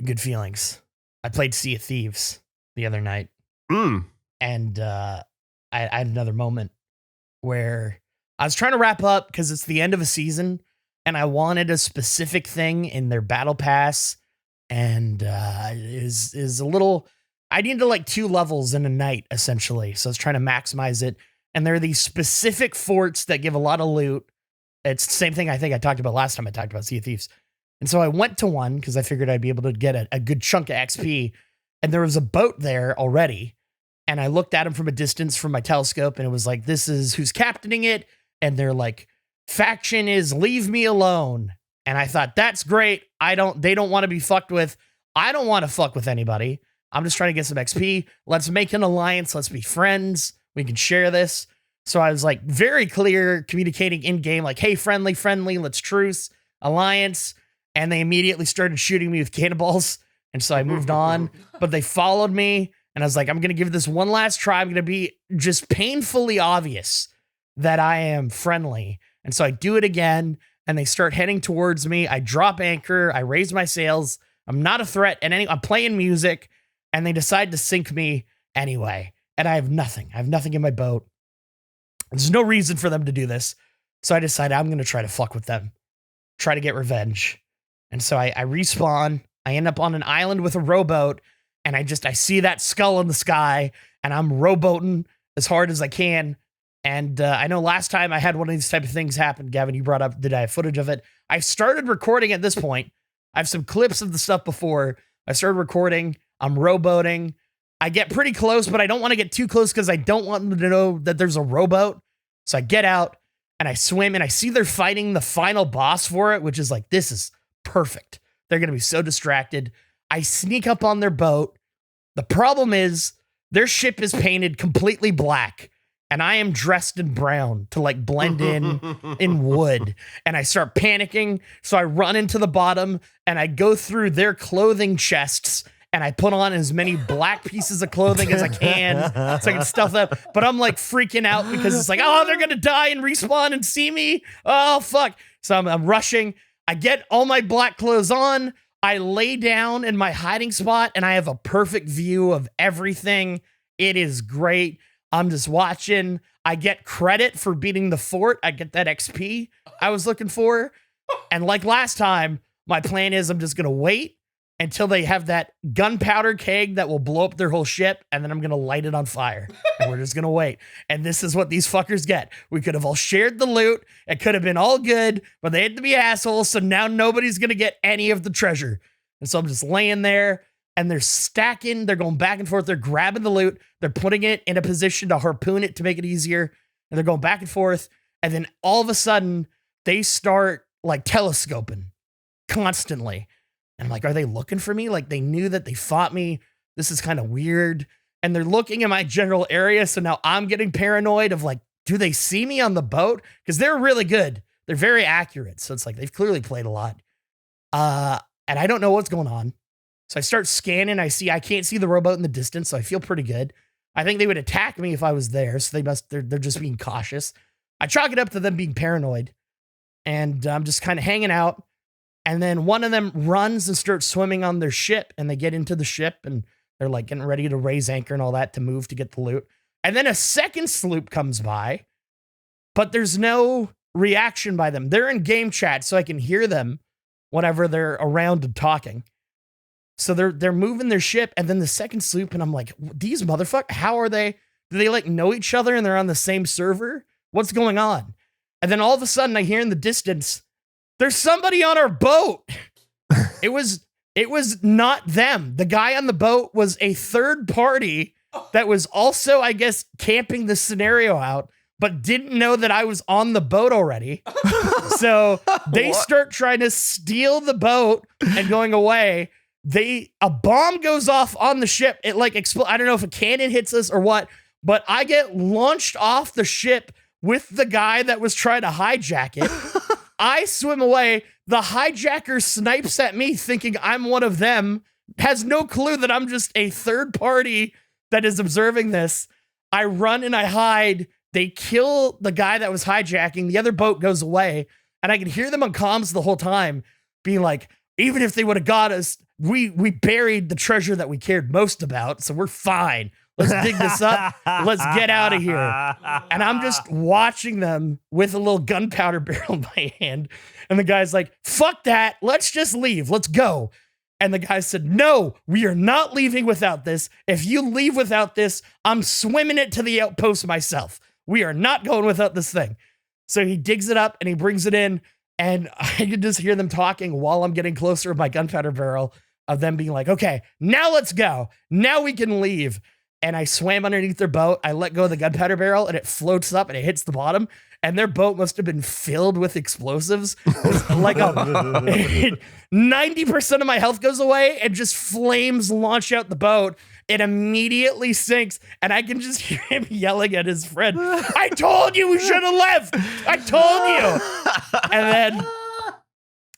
good feelings, I played Sea of Thieves the other night, and I had another moment where I was trying to wrap up because it's the end of a season, and I wanted a specific thing in their battle pass, and is a little. I needed like 2 levels in a night essentially, so I was trying to maximize it. And there are these specific forts that give a lot of loot. It's the same thing I think I talked about last time I talked about Sea of Thieves. And so I went to one because I figured I'd be able to get a good chunk of XP. And there was a boat there already. And I looked at them from a distance from my telescope, and it was like, this is who's captaining it. And they're like, faction is leave me alone. And I thought, that's great. They don't want to be fucked with. I don't want to fuck with anybody. I'm just trying to get some XP. Let's make an alliance. Let's be friends. We can share this. So I was like very clear communicating in game, like, hey, friendly, let's truce, alliance. And they immediately started shooting me with cannonballs. And so I moved on, but they followed me. And I was like, I'm going to give this one last try. I'm going to be just painfully obvious that I am friendly. And so I do it again, and they start heading towards me. I drop anchor. I raise my sails. I'm not a threat. And I'm playing music, and they decide to sink me anyway. And I have nothing. I have nothing in my boat. There's no reason for them to do this. So I decided I'm going to try to fuck with them, try to get revenge. And so I respawn. I end up on an island with a rowboat, and I see that skull in the sky, and I'm rowboating as hard as I can. And I know last time I had one of these type of things happen, Gavin, you brought up, did I have footage of it? I started recording at this point. I have some clips of the stuff before. I started recording. I'm rowboating. I get pretty close, but I don't want to get too close because I don't want them to know that there's a rowboat. So I get out and I swim, and I see they're fighting the final boss for it, which is like, this is perfect. They're going to be so distracted. I sneak up on their boat. The problem is their ship is painted completely black, and I am dressed in brown to like blend in wood. And I start panicking. So I run into the bottom and I go through their clothing chests, and I put on as many black pieces of clothing as I can so I can stuff them. But I'm like freaking out because it's like, oh, they're going to die and respawn and see me. Oh, fuck. So I'm rushing. I get all my black clothes on. I lay down in my hiding spot, and I have a perfect view of everything. It is great. I'm just watching. I get credit for beating the fort. I get that XP I was looking for. And like last time, my plan is I'm just going to wait until they have that gunpowder keg that will blow up their whole ship, and then I'm going to light it on fire. And we're just going to wait. And this is what these fuckers get. We could have all shared the loot. It could have been all good, but they had to be assholes, so now nobody's going to get any of the treasure. And so I'm just laying there, and they're stacking. They're going back and forth. They're grabbing the loot. They're putting it in a position to harpoon it to make it easier. And they're going back and forth. And then all of a sudden, they start like telescoping constantly. And I'm like, are they looking for me? Like, they knew that they fought me. This is kind of weird. And they're looking at my general area. So now I'm getting paranoid of like, do they see me on the boat? Because they're really good. They're very accurate. So it's like, they've clearly played a lot. And I don't know what's going on. So I start scanning. I can't see the rowboat in the distance. So I feel pretty good. I think they would attack me if I was there. So they're just being cautious. I chalk it up to them being paranoid. And I'm just kind of hanging out. And then one of them runs and starts swimming on their ship, and they get into the ship, and they're like getting ready to raise anchor and all that to move to get the loot. And then a second sloop comes by, but there's no reaction by them. They're in game chat, so I can hear them whenever they're around and talking. So they're moving their ship, and then the second sloop, and I'm like, these motherfuckers, how are they? Do they like know each other and they're on the same server? What's going on? And then all of a sudden I hear in the distance, there's somebody on our boat. It was not them. The guy on the boat was a third party that was also, I guess, camping the scenario out, but didn't know that I was on the boat already. So they start trying to steal the boat and going away. A bomb goes off on the ship. It like explodes. I don't know if a cannon hits us or what, but I get launched off the ship with the guy that was trying to hijack it. I swim away. The hijacker snipes at me thinking I'm one of them, has no clue that I'm just a third party that is observing this. I run and I hide. They kill the guy that was hijacking. The other boat goes away, and I can hear them on comms the whole time being like, even if they would have got us, we buried the treasure that we cared most about, so we're fine. Let's dig this up. Let's get out of here. And I'm just watching them with a little gunpowder barrel in my hand. And the guy's like, fuck that. Let's just leave. Let's go. And the guy said, no, we are not leaving without this. If you leave without this, I'm swimming it to the outpost myself. We are not going without this thing. So he digs it up and he brings it in. And I can just hear them talking while I'm getting closer to my gunpowder barrel, of them being like, okay, now let's go. Now we can leave. And I swam underneath their boat. I let go of the gunpowder barrel, and it floats up and it hits the bottom. And their boat must have been filled with explosives. Like 90% of my health goes away, and just flames launch out the boat. It immediately sinks, and I can just hear him yelling at his friend, I told you we should have left. I told you. And then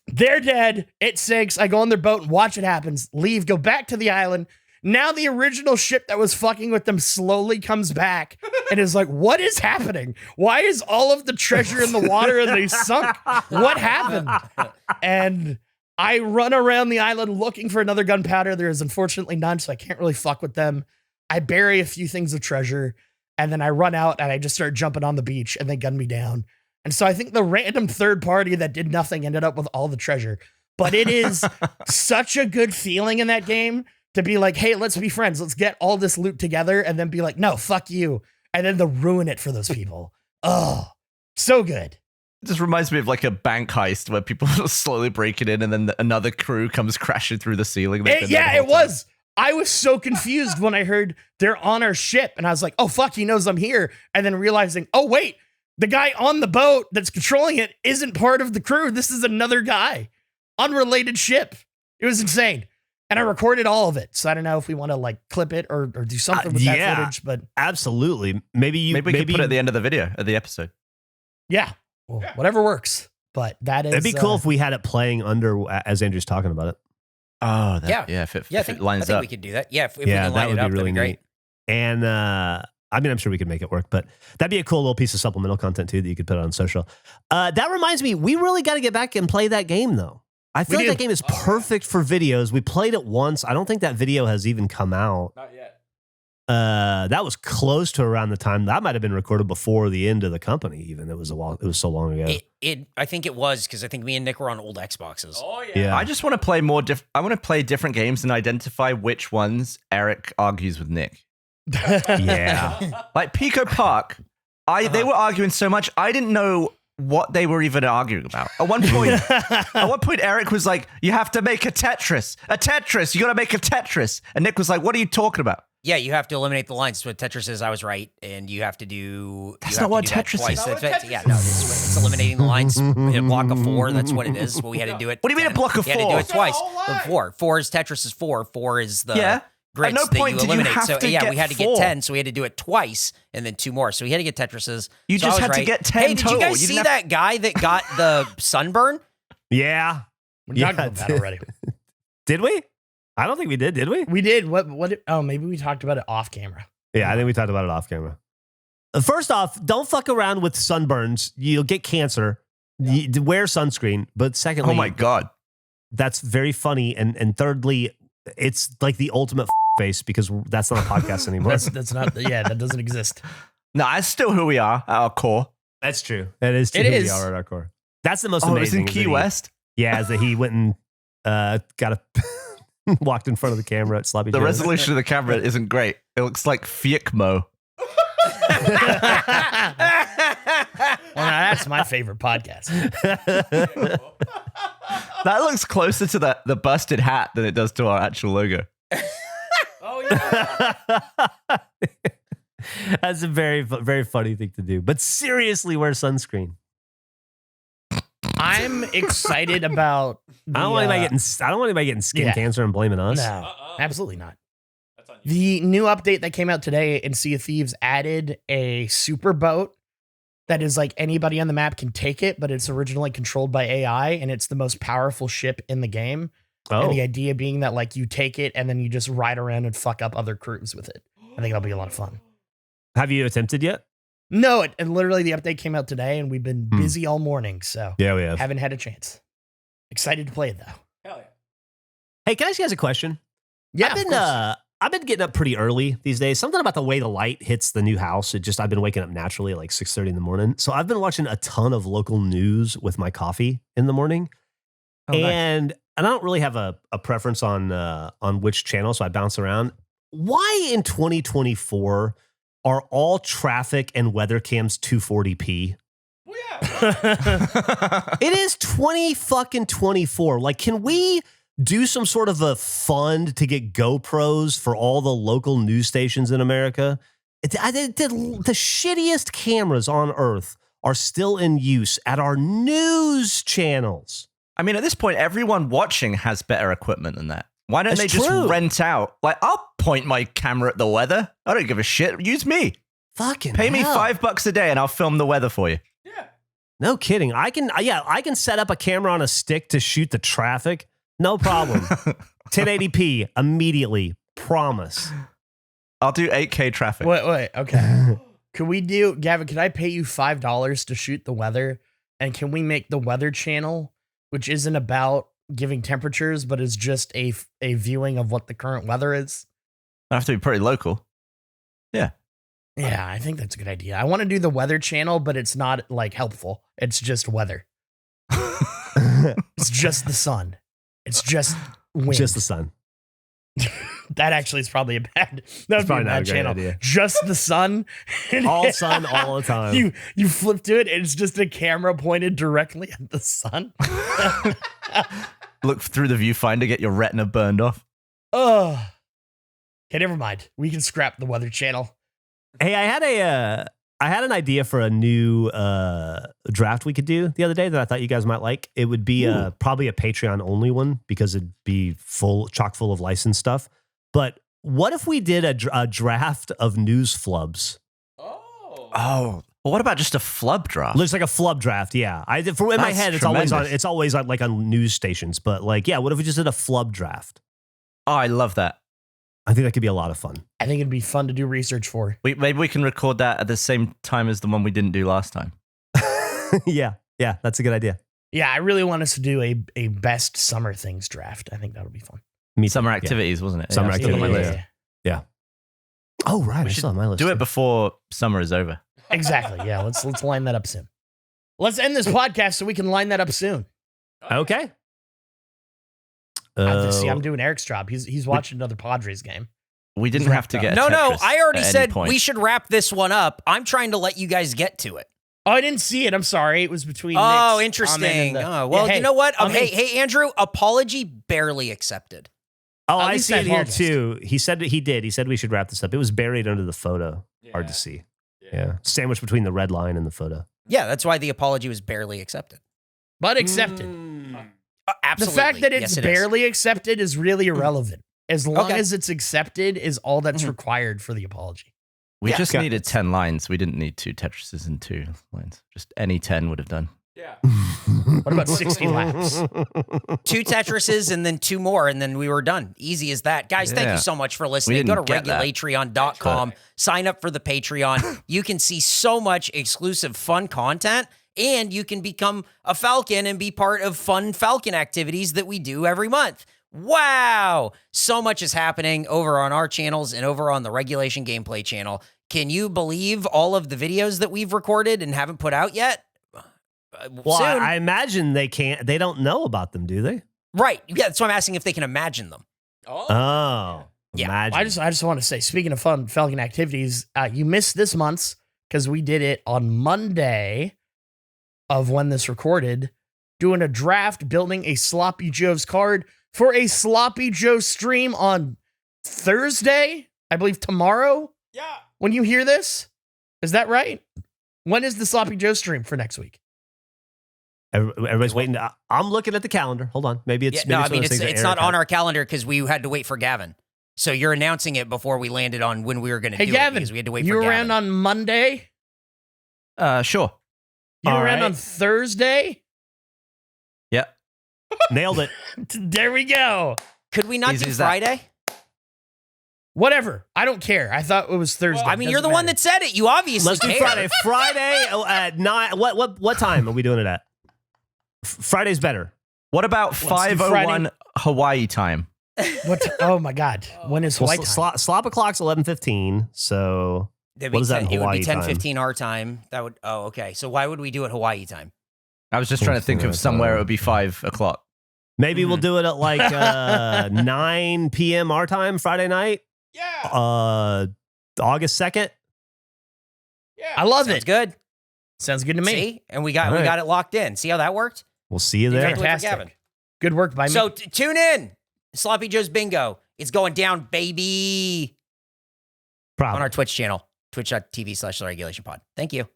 they're dead. It sinks. I go on their boat and watch it happen. Leave, go back to the island. Now the original ship that was fucking with them slowly comes back and is like, what is happening? Why is all of the treasure in the water and they sunk? What happened? And I run around the island looking for another gunpowder. There is unfortunately none, so I can't really fuck with them. I bury a few things of treasure, and then I run out and I just start jumping on the beach, and they gun me down. And so I think the random third party that did nothing ended up with all the treasure. but it is such a good feeling in that game to be like, hey, let's be friends. Let's get all this loot together, and then be like, no, fuck you. And then they'll ruin it for those people. Oh, so good. It just reminds me of like a bank heist where people slowly break it in and then another crew comes crashing through the ceiling. It was. I was so confused when I heard they're on our ship, and I was like, oh, fuck, he knows I'm here. And then realizing, oh, wait, the guy on the boat that's controlling it isn't part of the crew. This is another guy. Unrelated ship. It was insane. And I recorded all of it. So I don't know if we want to like clip it or do something with that footage, but absolutely. Maybe we could put it at the end of the video, of the episode. Yeah. Well, whatever works. But that is. It'd be cool if we had it playing under as Andrew's talking about it. Oh, if it lines I think up. we could do that. Yeah, if we can line it up, that'd be great. And I mean, I'm sure we could make it work, but that'd be a cool little piece of supplemental content too that you could put on social. That reminds me, we really got to get back and play that game though. I feel like that game is perfect for videos. We played it once. I don't think that video has even come out. Not yet. That was close to around the time that might have been recorded before the end of the company. Even it was so long ago. I think it was because I think me and Nick were on old Xboxes. Oh yeah. I just want to play I want to play different games and identify which ones Eric argues with Nick. Yeah. Like Pico Park, they were arguing so much I didn't know what they were even arguing about. At one point, Eric was like, "You have to make a Tetris. You got to make a Tetris." And Nick was like, "What are you talking about?" Yeah, you have to eliminate the lines. So what Tetris is, I was right, and you have to do. That's not what Tetris is. Yeah, no, it's eliminating the lines in a block of 4. That's what it is. Well, we had to do it. What do you mean a block of 4? We had to do it twice. 4 is Tetris is 4. 4 is the grids At no point that you eliminate. did you have to get we had to 4. get 10, so we had to do it twice, and then 2 more. So we had to get Tetrises. You so just had right. to get 10 Hey, did total. you guys see that guy that got the sunburn? Yeah. We talked about that already. Did we? I don't think we did we? We did. Oh, maybe we talked about it off camera. Yeah, I think we talked about it off camera. First off, don't fuck around with sunburns. You'll get cancer. Wear sunscreen. But secondly, oh my God, that's very funny. And thirdly, it's like the ultimate face because that's not a podcast anymore. that's not. Yeah, that doesn't exist. No, it's still who we are at our core. That's true. That is true. We are at our core. That's the most amazing. Oh, it was in Key West? Yeah, is that he went and walked in front of the camera at Sloppy The Joe's. resolution of the camera isn't great. It looks like fiasco. Well, now that's my favorite podcast. That looks closer to the busted hat than it does to our actual logo. Oh yeah. That's a very, very funny thing to do. But seriously, wear sunscreen. I'm excited about. I don't want anybody getting skin cancer and blaming us. No, absolutely not. That's on you. The new update that came out today in Sea of Thieves added a super boat that is like anybody on the map can take it, but it's originally controlled by AI, and it's the most powerful ship in the game. Oh, And the idea being that like you take it and then you just ride around and fuck up other crews with it. I think it'll be a lot of fun. have you attempted yet? No, and literally the update came out today, and we've been busy all morning, so Yeah, we have. haven't had a chance. Excited to play it though. Hell yeah. Hey, can I ask you guys a question? Yeah, of course. I've been getting up pretty early these days. Something about the way the light hits the new house. I've been waking up naturally at like 6:30 in the morning. So I've been watching a ton of local news with my coffee in the morning. Oh, nice. And I don't really have a preference on which channel, so I bounce around. Why in 2024 are all traffic and weather cams 240p? Well, yeah. It is 2024. Like, can we do some sort of a fund to get GoPros for all the local news stations in America? The shittiest cameras on earth are still in use at our news channels. I mean, at this point, everyone watching has better equipment than that. Why don't That's they just true. rent out? Like, I'll point my camera at the weather. I don't give a shit. Use me. Fucking Pay me hell. $5 a day and I'll film the weather for you. Yeah. No kidding. I can set up a camera on a stick to shoot the traffic. No problem. 1080p immediately. Promise. I'll do 8K traffic. Wait, okay. Could we do, Gavin, could I pay you $5 to shoot the weather? And can we make the weather channel, which isn't about giving temperatures, but is just a viewing of what the current weather is? I have to be pretty local. Yeah. Yeah, I think that's a good idea. I want to do the weather channel, but it's not like helpful. It's just weather. It's just the sun. It's just wind. Just the sun. That actually is probably a bad. That would be a probably not a bad great channel. idea. Just the sun. All sun, all the time. You flip to it, and it's just a camera pointed directly at the sun. Look through the viewfinder, get your retina burned off. Oh. Okay, never mind. We can scrap the Weather Channel. Hey, I had an idea for a new draft we could do the other day that I thought you guys might like. It would be probably a Patreon only one because it'd be chock full of licensed stuff. But what if we did a draft of news flubs? Oh. Oh, well, what about just a flub draft? Looks like a flub draft. Yeah, in my That's head, tremendous. it's always on, like on news stations. But like, yeah, what if we just did a flub draft? Oh, I love that. I think that could be a lot of fun. I think it'd be fun to do research for. Maybe we can record that at the same time as the one we didn't do last time. Yeah, that's a good idea. Yeah, I really want us to do a best summer things draft. I think that'll be fun. Summer activities, wasn't it? Summer Yeah, still on my activities, list. yeah. Oh, right. We I should still on my list. Do it too. before summer is over. Exactly. Yeah, let's line that up soon. Let's end this podcast so we can line that up soon. Okay. See, I'm doing Eric's job. He's watching another Padres game. We didn't have to get a No, Tetris I already at any said point. we should wrap this one up. I'm trying to let you guys get to it. Oh, I didn't see it. I'm sorry. It was between. Oh, Nick's interesting. comment and the- Oh, well, Yeah, hey, you know what? I mean- Hey, Andrew, apology barely accepted. Oh, At I least see I it here apologized. too. He said he did. He said we should wrap this up. It was buried under the photo. Hard to Yeah. see. Yeah. Sandwiched between the red line and the photo. Yeah, that's why the apology was barely accepted. but accepted. Absolutely. The fact that it's Yes, it is. barely accepted is really irrelevant. As long Okay. as it's accepted is all that's Mhm. required for the apology. We Yeah. just Okay. needed 10 lines. We didn't need 2 Tetrises and 2 lines. Just any 10 would have done. Yeah. What about 60 laps? 2 Tetrises and then 2 more, and then we were done. Easy as that. Guys, thank Yeah. you so much for listening. Go to didn't get that. regulatreon.com, sign up for the Patreon. You can see so much exclusive fun content, and you can become a Falcon and be part of fun Falcon activities that we do every month. Wow. So much is happening over on our channels and over on the Regulation Gameplay channel. Can you believe all of the videos that we've recorded and haven't put out yet? Well, Soon. I imagine they can't. They don't know about them, do they? Right. Yeah, that's why I'm asking if they can imagine them. Oh. Yeah. Imagine. I just want to say, speaking of fun Falcon activities, you missed this month's because we did it on Monday of when this recorded, doing a draft, building a Sloppy Joe's card for a Sloppy Joe stream on Thursday, I believe tomorrow. Yeah. When you hear this, is that right? When is the Sloppy Joe stream for next week? Everybody's waiting. I'm looking at the calendar. Hold on. Maybe it's. Yeah, maybe no, I one of mean, those things that it's Eric not on had. our calendar because we had to wait for Gavin. So you're announcing it before we landed on when we were going to Hey, do it Gavin, because we had to wait you for were around Gavin. on Monday? Sure. You were All around right. on Thursday? Yeah. Nailed it. There we go. Could we not Easy do as that. Friday? Whatever. I don't care. I thought it was Thursday. Well, I mean, you're the one that said it. You obviously Let's do care. Friday. Friday at 9. What time are we doing it at? Friday's better. What about do 5:01 Hawaii time? What? Oh my God! When is Well, Hawaii time? slop o'clock's 11:15. So It'd what be is that in 10 it would Hawaii be time? 10:15 our time. That would. Oh, okay. So why would we do it Hawaii time? I was just trying to think of somewhere it would be 5 o'clock. maybe we'll Mhm. do it at like 9 p.m. our time Friday night, Yeah. August 2nd. Yeah. I love Sounds it. good. Sounds good to me. See, and we got All we right. got it locked in. See how that worked? We'll see you You there. got to wait for Fantastic. Gavin. Good work by me. So tune in. Sloppy Joe's Bingo. It's going down, baby. On Probably. our Twitch channel, twitch.tv/regulationpod. Thank you.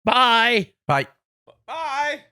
Bye. Bye. Bye.